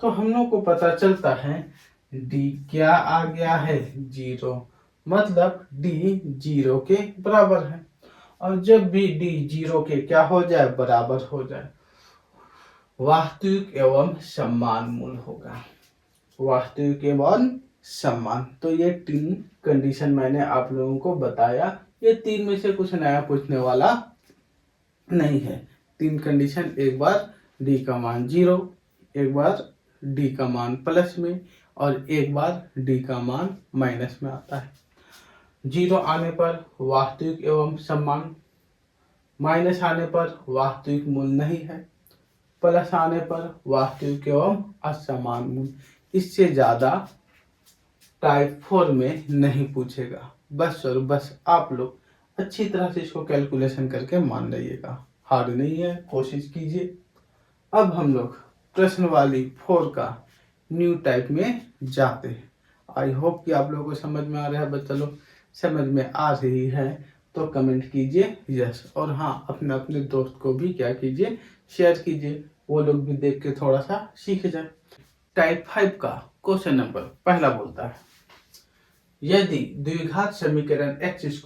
तो हम लोग को पता चलता है d क्या आ गया है 0, मतलब d 0 के बराबर है। और जब भी d 0 के क्या हो जाए, बराबर हो जाए, वास्तविक एवं समान मूल होगा। वास्तविक एवं समान। तो ये 3 कंडीशन मैंने आप लोगों को बताया। ये 3 में से कुछ नया पूछने वाला नहीं है। 3 कंडीशन, एक बार d का मान 0, एक बार d का मान प्लस में, और एक बार d का मान माइनस में आता है। 0 आने पर वास्तविक एवं समान, माइनस आने पर वास्तविक मूल नहीं है, प्लस आने पर वास्तविक एवं असमान मूल। इससे ज्यादा टाइप 4 में नहीं पूछेगा। बस और बस आप लोग अच्छी तरह से इसको कैलकुलेशन करके मान लीजिएगा। हार्ड नहीं है, कोशिश कीजिए। अब हम लोग प्रश्न वाली 4 का न्यू टाइप में जाते हैं। आई होप कि आप लोगों को समझ में आ रहा है। बच्चा लोग समझ में आ रही है तो कमेंट कीजिए यस, और हाँ, अपने अपने दोस्त को भी क्या कीजिए, शेयर कीजिए, वो लोग भी देख के थोड़ा सा सीख जाए। टाइप 5 का क्वेश्चन नंबर पहला बोलता है, यदि द्विघात समीकरण x² -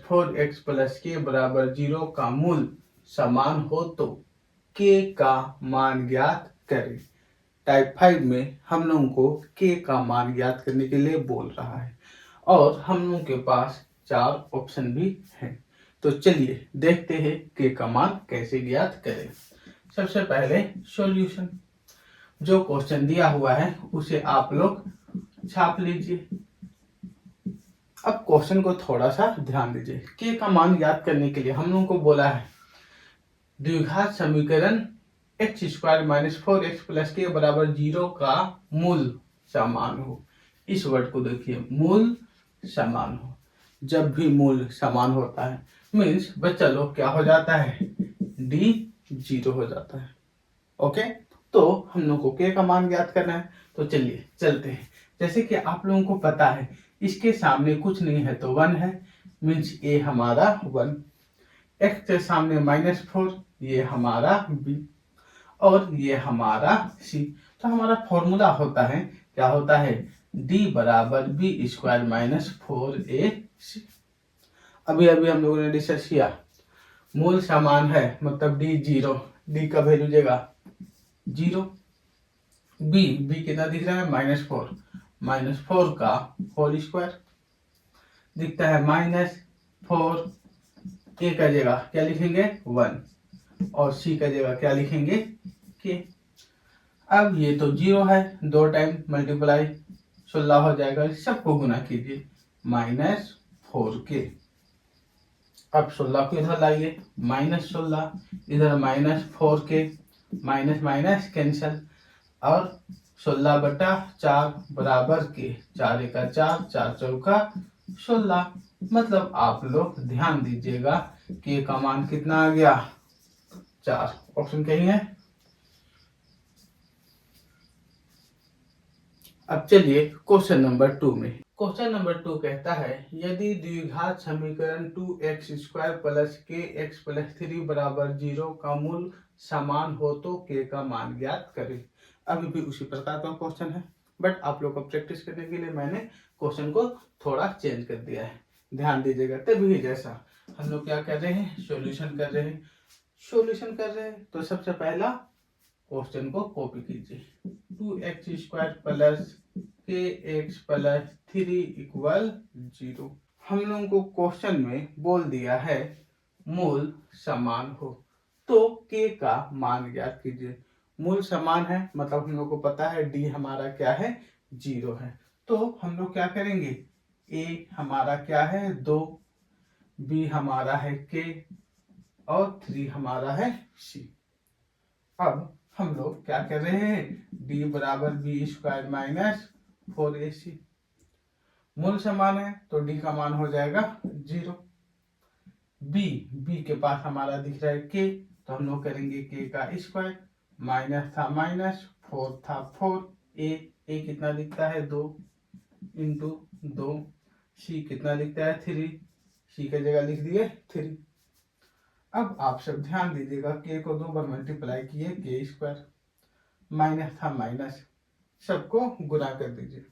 4x + k = 0 का मूल समान हो तो k का मान ज्ञात करें। टाइप 5 में हम लोगों को k का मान ज्ञात करने के लिए बोल रहा है, और हम लोगों के पास 4 ऑप्शन भी हैं। तो चलिए देखते हैं k का मान कैसे ज्ञात करें। सबसे पहले सॉल्यूशन, जो क्वेश्चन दिया हुआ है उसे आप लोग छाप लीजिए। अब क्वेश्चन को थोड़ा सा ध्यान दीजिए। k का मान ज्ञात करने के लिए हम लोगों को बोला है द्विघात समीकरण x² - 4x + k = 0 का मूल समान हो। इस वर्ड को देखिए, मूल समान हो। जब भी मूल समान होता है मीन्स बच्चा लोग क्या हो जाता है, d 0 हो जाता है। ओके, तो हम लोग को k का मान ज्ञात करना है। तो चलिए चलते हैं। जैसे कि आप लोगों को पता है इसके सामने कुछ नहीं है तो 1 है, मीन्स a हमारा 1, x के सामने -4, ये हमारा b, और ये हमारा c। तो हमारा फॉर्मूला होता है, क्या होता है, d बराबर b² - 4ac। अभी अभी हम लोगों ने डिस्कस किया, मूल समान है मतलब d 0, d का वैल्यू देगा 0। b कितना दिख रहा है, -4, -4 का होल स्क्वायर दिखता है -4। a का जगह क्या लिखेंगे 1, और c का जगह क्या लिखेंगे k। अब ये तो 0 है, 2 टाइम मल्टीप्लाई 16 हो जाएगा, सबको गुना कीजिए -4k। अब 16 को इधर लाइए, -16, इधर -4k, माइनस माइनस कैंसल, और 16/4 बराबर के 4 × 4, 4 चौका 16। मतलब आप लोग ध्यान दीजिएगा कि का मान कितना आ गया 4। ऑप्शन कहीं है। अब चलिए क्वेश्चन नंबर 2 में। क्वेश्चन नंबर 2 कहता है, यदि द्विघात समीकरण 2x² + kx + 3 = 0 का मूल समान हो तो k का मान ज्ञात करें। अभी भी उसी प्रकार का क्वेश्चन है। बट आप लोग को प्रैक्टिस करने के लिए मैंने क्वेश्चन को थोड़ा चेंज कर दिया है, ध्यान दीजिएगा। तभी जैसा हम लोग क्या कर रहे हैं, सॉल्यूशन कर रहे हैं। तो सबसे पहला क्वेश्चन को कॉपी कीजिए, 2x² plus kx plus 3 equal 0। हम लोगों को क्वेश्चन में बोल दिया है मूल समान हो तो k का मान ज्ञात कीजिए। मूल समान है मतलब हम लोग को पता है d हमारा क्या है, 0 है। तो हम लोग क्या करेंगे, a हमारा क्या है 2, b हमारा है k और 3 हमारा है c। अब हम लोग क्या कर रहे हैं, d बराबर b² माइनस 4ac। मूल समान है तो d का मान हो जाएगा 0। b के पास हमारा दिख रहा है k, तो हम लोग करेंगे k का स्क्वायर, माइनस था माइनस, 4 था 4, a कितना दिखता है 2 इंटू 2, c कितना दिखता है 3, c की जगह लिख दिए 3। अब आप सब ध्यान दीजिएगा, k को 2 बार मल्टीप्लाई किए k², माइनस था माइनस, सबको गुणा कर दीजिए।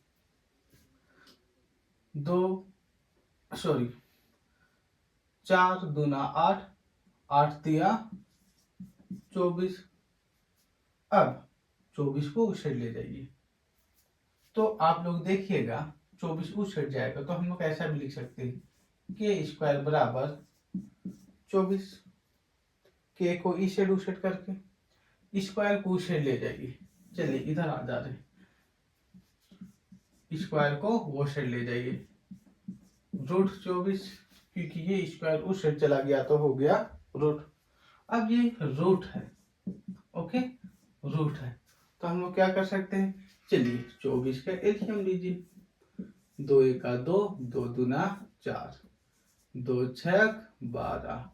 4 दूना 8, 8 दिया 24। अब 24 को उस साइड ले जाइए, तो आप लोग देखिएगा 24 उस साइड जाएगा, तो हम लोग ऐसा भी लिख सकते हैं k² बराबर 24। k को इस साइड उस साइड करके स्क्वायर को उस साइड ले जाइए। चलिए इधर आ जा रहे, स्क्वायर को वो साइड ले जाइए, √24, क्योंकि ये स्क्वायर उस साइड चला गया तो हो गया रूट। अब ये रूट है, ओके रूट है, तो हम लोग क्या कर सकते हैं, चलिए 24 का एलसीएम लीजिए, 2 एका 2, 2 दूना 4, 2 छक 12,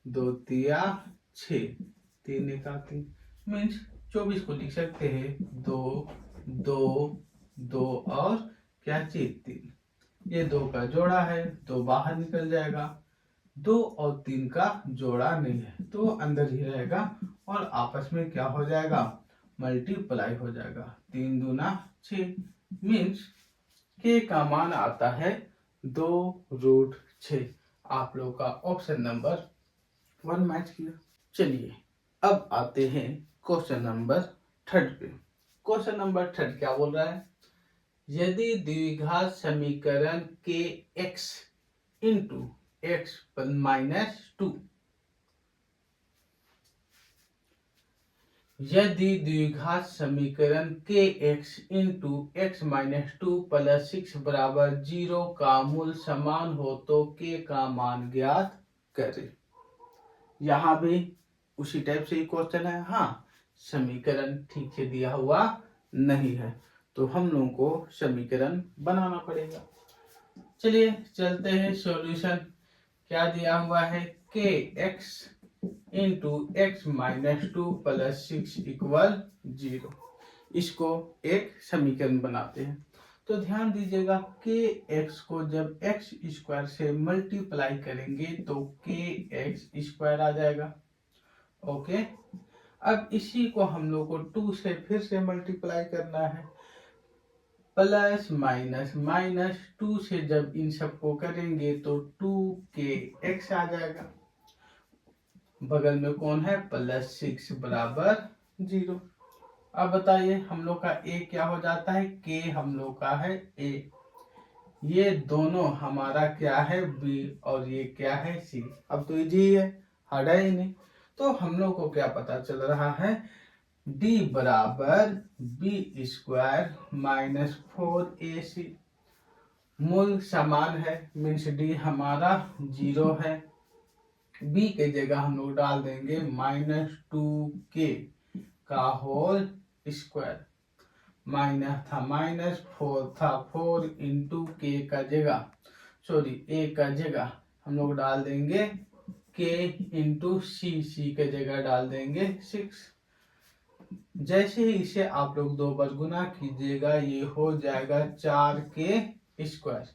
2 तिया 6, 3 एका 3, मीन्स 24 को लिख सकते हैं 2 2 2 और क्या चीज 3। ये 2 का जोड़ा है, 2 बाहर निकल जाएगा, 2 और 3 का जोड़ा नहीं है तो अंदर ही रहेगा और आपस में क्या हो जाएगा, मल्टीप्लाई हो जाएगा। 3 दूना 6, मीन्स k का मान आता है 2√6। आप लोग का ऑप्शन नंबर 1 मैच किया। चलिए अब आते हैं क्वेश्चन नंबर 3 पे। क्वेश्चन नंबर 3 क्या बोल रहा है, यदि द्विघात समीकरण के x इंटू x माइनस 2, यदि द्विघात समीकरण के x into x minus 2 plus 6 बराबर 0 का मूल समान हो तो k का मान ज्ञात करें। यहाँ भी उसी टाइप से ही क्वेश्चन है, हाँ समीकरण ठीक से दिया हुआ नहीं है तो हम लोगों को समीकरण बनाना पड़ेगा। चलिए चलते हैं सॉल्यूशन। क्या दिया हुआ है, के x into x minus 2 plus 6 equal 0। इसको एक समीकरण बनाते हैं। तो ध्यान दीजिएगा के एक्स को जब एक्स स्क्वायर से मल्टीप्लाई करेंगे तो के एक्स स्क्वायर आ जाएगा, ओके। अब इसी को हम लोग को 2 से फिर से मल्टीप्लाई करना है, प्लस माइनस माइनस 2 से जब इन सबको करेंगे तो 2kx आ जाएगा, बगल में कौन है प्लस 6 बराबर 0। अब बताइए हम लोग का a क्या हो जाता है, k हम लोग का है a, ये दोनों हमारा क्या है b और ये क्या है c। अब तो इजी है, हार्ड है ही नहीं। तो हम लोग को क्या पता चल रहा है, d बराबर b² माइनस 4ac। मूल समान है मीन्स d हमारा 0 है, b के जगह हम लोग डाल देंगे -2k का होल स्क्वायर, माइनस था माइनस, 4 था 4 इंटू k का जगह a का जगह हम लोग डाल देंगे k इंटू c के जगह डाल देंगे 6। जैसे ही इसे आप लोग 2 बार गुना कीजिएगा ये हो जाएगा 4k²।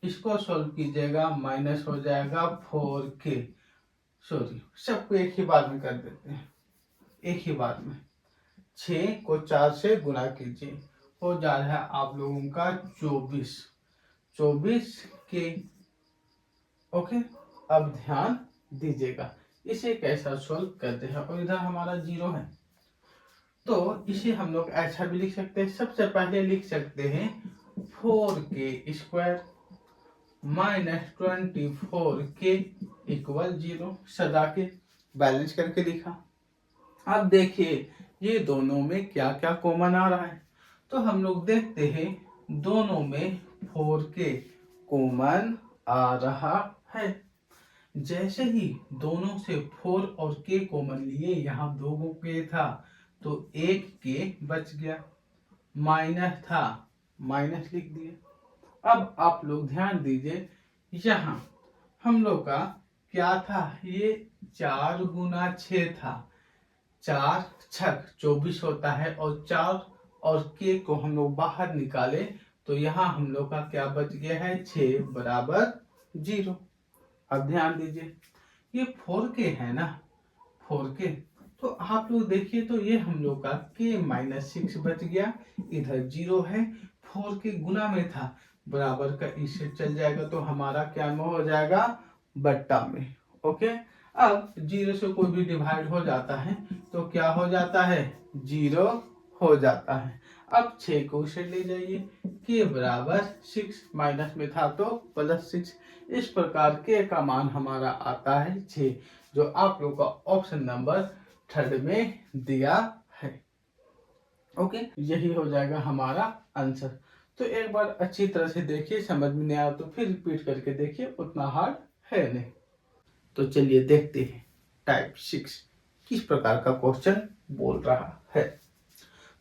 इसको सोल्व कीजिएगा माइनस हो जाएगा 4k, सबको एक ही बार में कर देते हैं, एक ही बार में 6 को 4 से गुना कीजिए, हो जा रहा है आप लोगों का 24 के। ओके, अब ध्यान दीजिएगा इसे कैसा सोल्व करते हैं। और इधर हमारा 0 है, तो इसे हम लोग ऐसा भी लिख सकते हैं। सबसे पहले लिख सकते हैं 4k² माइनस 24k इक्वल 0, सदा के बैलेंस करके लिखा। अब देखिए ये दोनों में क्या क्या कॉमन आ रहा है, तो हम लोग देखते हैं दोनों में 4k कॉमन आ रहा है। जैसे ही दोनों से 4 और k कॉमन लिए, यहाँ 2 k था तो 1 k बच गया, माइनस था माइनस लिख दिए। अब आप लोग ध्यान दीजिए, यहाँ हम लोग का क्या था, ये 4 गुना 6 था, 4 छक 24 होता है, और 4 और k को हम लोग बाहर निकाले तो यहाँ हम लोग का क्या बच गया है, 6 बराबर 0। अब ध्यान दीजिए ये 4k है ना, 4k, तो आप लोग देखिए तो ये हम लोग का k-6 बच गया, इधर 0 है, 4k गुना में था, बराबर का इससे चल जाएगा तो हमारा क्या में हो जाएगा, बट्टा में। ओके, अब 0 से कोई भी डिवाइड हो जाता है तो क्या हो जाता है, 0 हो जाता है। अब 6 को उसे ले जाइए, k बराबर 6, माइनस में था तो +6। इस प्रकार k का मान हमारा आता है 6, जो आप लोग का ऑप्शन नंबर 3 में दिया है। ओके, यही हो जाएगा हमारा आंसर। तो एक बार अच्छी तरह से देखिए, समझ में नहीं आया तो फिर रिपीट करके देखिए, उतना हार्ड है नहीं। तो चलिए देखते हैं टाइप 6 किस प्रकार का क्वेश्चन बोल रहा है।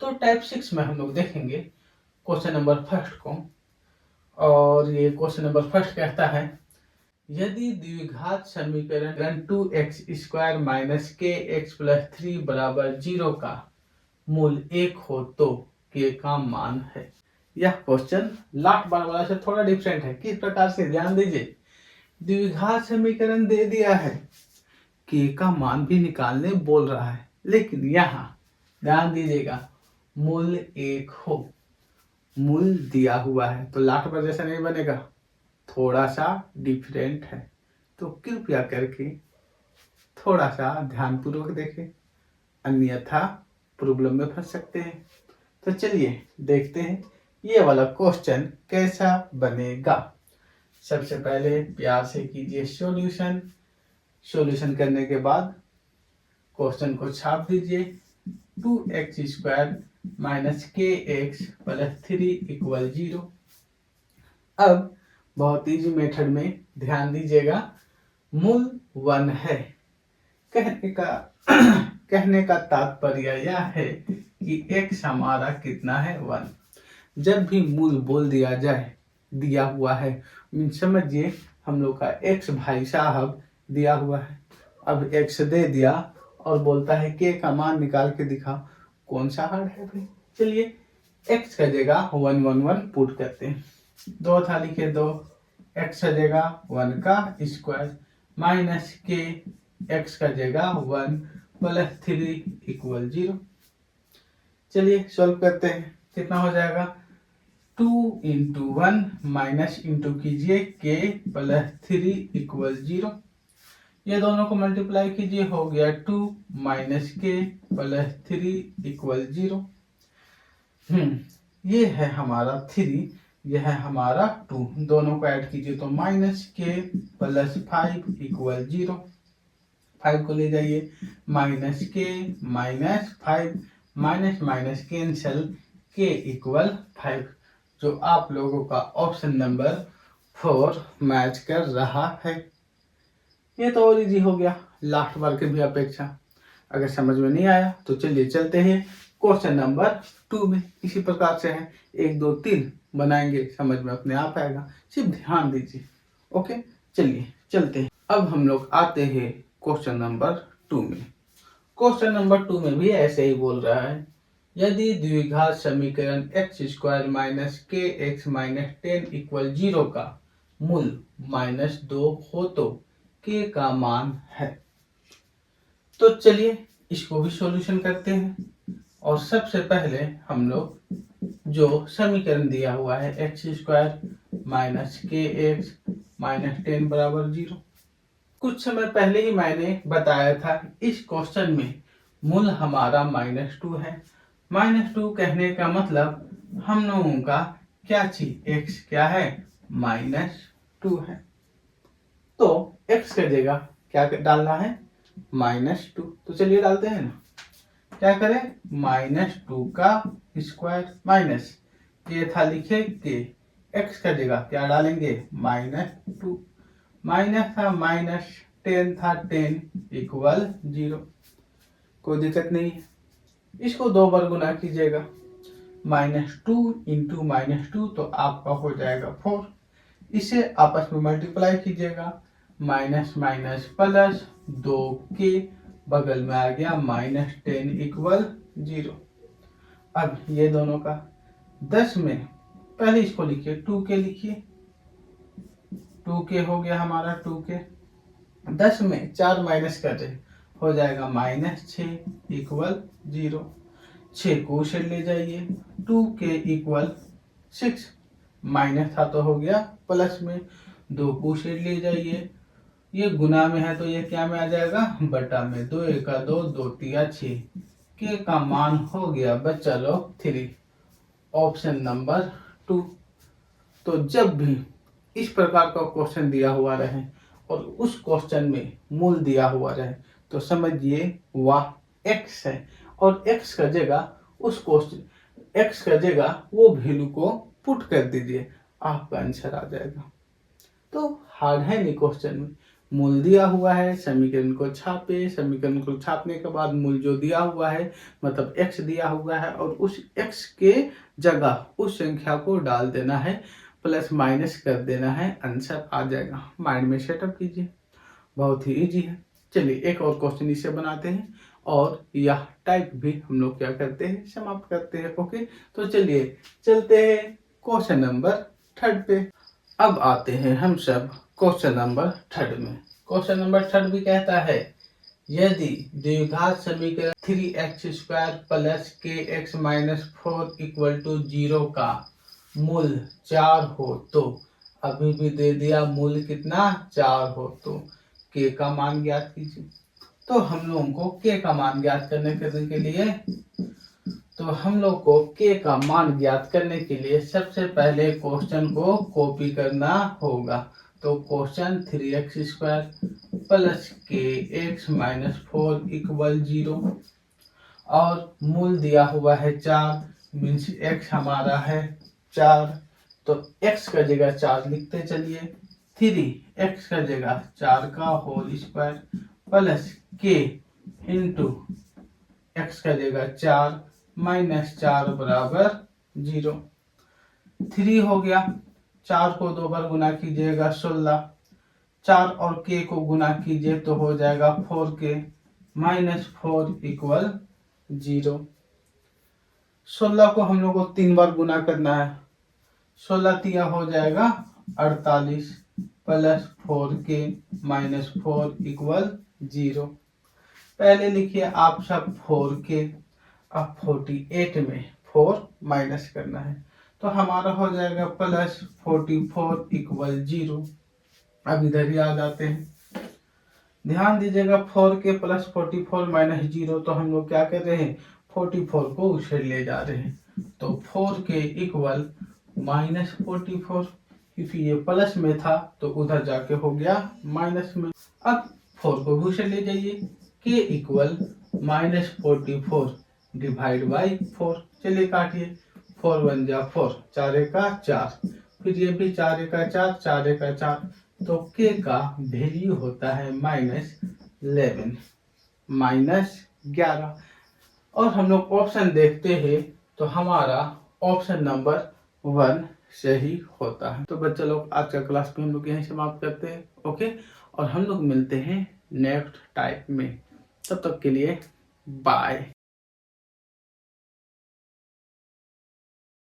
तो टाइप 6 में हम लोग देखेंगे क्वेश्चन नंबर फर्स्ट को, और ये क्वेश्चन नंबर फर्स्ट कहता है यदि द्विघात समीकरण 2x² माइनस kx प्लस 3 बराबर 0 का मूल 1 हो तो k का मान है। यह क्वेश्चन लास्ट बार वाला से थोड़ा डिफरेंट है। किस प्रकार से, ध्यान दीजिए, द्विघात समीकरण दे दिया है, k का मान भी निकालने बोल रहा है, लेकिन यहाँ ध्यान दीजिएगा मूल 1 हो, मूल दिया हुआ है तो लास्ट बार जैसा नहीं बनेगा, थोड़ा सा डिफरेंट है। तो कृपया करके थोड़ा सा ध्यानपूर्वक देखें, अन्यथा प्रॉब्लम में फंस सकते हैं। तो चलिए देखते हैं ये वाला क्वेश्चन कैसा बनेगा। सबसे पहले प्यार से कीजिए सॉल्यूशन। सॉल्यूशन करने के बाद क्वेश्चन को छाप दीजिए, 2x² minus kx plus 3 equal 0। अब बहुत इजी मेथड में ध्यान दीजिएगा, मूल 1 है। कहने का तात्पर्य यह है कि x हमारा कितना है, 1। जब भी मूल बोल दिया जाए, दिया हुआ है, समझिए हम लोग का x भाई साहब दिया हुआ है, अब x दे दिया और बोलता है k का मान निकाल के दिखा, कौन सा हार्ड है भाई। चलिए x का जगह 1 1 1 पुट करते हैं, 2 था लिखे 2, x का जगह 1 का स्क्वायर माइनस k, x का जगह 1 प्लस 3 इक्वल 0। चलिए सॉल्व करते हैं, कितना हो जाएगा, 2 इंटू 1 माइनस इंटू कीजिए k प्लस 3 इक्वल 0। ये दोनों को मल्टीप्लाई कीजिए, हो गया 2 माइनस k प्लस 3 इक्वल 0। ये है हमारा 3, यह है हमारा 2, दोनों को ऐड कीजिए तो माइनस k प्लस 5 इक्वल 0। 5 को ले जाइए, minus k minus 5, minus minus cancel, k equal 5, जो आप लोगों का ऑप्शन नंबर 4 मैच कर रहा है। ये तो और इजी हो गया लास्ट बार के भी अपेक्षा। अगर समझ में नहीं आया तो चलिए चलते हैं क्वेश्चन नंबर 2 में। इसी प्रकार से है, 1 2 3 बनाएंगे, समझ में अपने आप आएगा, सिर्फ ध्यान दीजिए। ओके, चलिए चलते हैं। अब हम लोग आते हैं क्वेश्चन नंबर 2 में। क्वेश्चन नंबर 2 में भी ऐसे ही बोल रहा है, यदि द्विघात समीकरण x² minus kx minus 10 equal 0 का मूल -2 हो तो k का मान है। तो चलिए इसको भी सॉल्यूशन करते हैं, और सबसे पहले हम लोग जो समीकरण दिया हुआ है x² माइनस के एक्स माइनस 10 बराबर 0। कुछ समय पहले ही मैंने बताया था इस क्वेश्चन में मूल हमारा -2 है। -2 कहने का मतलब हम लोगों का क्या चीज x क्या है -2 है। तो x का जगह क्या डालना है -2। तो चलिए डालते हैं ना। क्या करें -2 का स्क्वायर माइनस ये था लिखे के x का जगह क्या डालेंगे -2 माइनस था माइनस 10 था 10 इक्वल 0। कोई दिक्कत नहीं है। इसको 2 बार गुना कीजिएगा -2 इंटू -2 तो आपका हो जाएगा 4। इसे आपस में मल्टीप्लाई कीजिएगा माइनस माइनस प्लस 2 के बगल में आ गया -10 इक्वल 0। अब ये दोनों का 10 में पहले इसको लिखिए 2 के लिखिए 2 के हो गया हमारा 2 के 10 में 4 माइनस कर दे हो जाएगा -6 इक्वल 0। 6 को उसे ले जाइए 2 के इक्वल 6 माइनस था तो हो गया प्लस में 2 को उसे ले जाइए ये गुना में है तो ये क्या में आ जाएगा बटा में 2 एका 2 2 तिया 6 के का मान हो गया बच्चा लोग 3 ऑप्शन नंबर 2। तो जब भी इस प्रकार का क्वेश्चन दिया हुआ रहे और उस क्वेश्चन में मूल दिया हुआ रहे तो समझिए वह x है और x का जगह उस क्वेश्चन x का जगह वो वैल्यू को पुट कर दीजिए आपका आंसर आ जाएगा। तो हार्ड है नहीं क्वेश्चन में मूल दिया हुआ है समीकरण को छापे समीकरण को छापने के बाद मूल जो दिया हुआ है मतलब x दिया हुआ है और उस x के जगह उस संख्या को डाल देना है प्लस माइनस कर देना है आंसर आ जाएगा। माइंड में सेटअप कीजिए बहुत ही इजी है। चलिए एक और क्वेश्चन इसे बनाते हैं और यह टाइप भी हम लोग क्या करते हैं समाप्त करते हैं। ओके तो चलिए चलते हैं क्वेश्चन नंबर 3 पे। अब आते हैं हम सब क्वेश्चन नंबर 3 में। क्वेश्चन नंबर 3 भी कहता है यदि द्विघात समीकरण 3x² plus kx minus 4 equal to 0 का मूल 4 हो तो अभी भी दे दिया मूल कितना 4 हो तो k का मान ज्ञात कीजिए। तो हम लोगों को k का मान ज्ञात करने के लिए तो हम लोग को k का मान ज्ञात करने के लिए सबसे पहले क्वेश्चन को कॉपी करना होगा। तो question 3x² plus kx minus 4 equal 0 और मूल दिया हुआ है 4 मीन्स x हमारा है 4 तो x का जगह 4 लिखते चलिए 3x का जगह 4 का whole square plus k into x का जगह 4 माइनस 4 बराबर 0। 3 हो गया 4 को 2 बार गुना कीजिएगा 16 4 और k को गुना कीजिए तो हो जाएगा 4k माइनस 4 इक्वल 0। 16 को हम लोग को 3 बार गुना करना है 16 तिया हो जाएगा 48 प्लस 4k माइनस 4 इक्वल 0। पहले लिखिए आप सब 4k अब 48 में 4 माइनस करना है तो हमारा हो जाएगा प्लस 44 इक्वल 0। अब इधर ही आ जाते हैं ध्यान दीजिएगा 4k प्लस 44 माइनस 0 तो हम लोग क्या कर रहे हैं 44 को उछल ले जा रहे हैं तो 4k इक्वल माइनस 44 क्योंकि ये प्लस में था तो उधर जाके हो गया माइनस में। अब 4 को भी उछल ले जाइए k equal minus 44 divide by 4 चलिए काटिए 4 1 जा 4 4 का 4 फिर ये भी 4 का 4 4 का 4 तो k का वैल्यू होता है -11 -11 और हम लोग ऑप्शन देखते हैं तो हमारा ऑप्शन नंबर 1 सही होता है। तो बच्चा लोग आज का क्लास भी हम लोग यहीं समाप्त करते हैं। ओके और हम लोग मिलते हैं नेक्स्ट टाइप में तब तक के लिए बाय।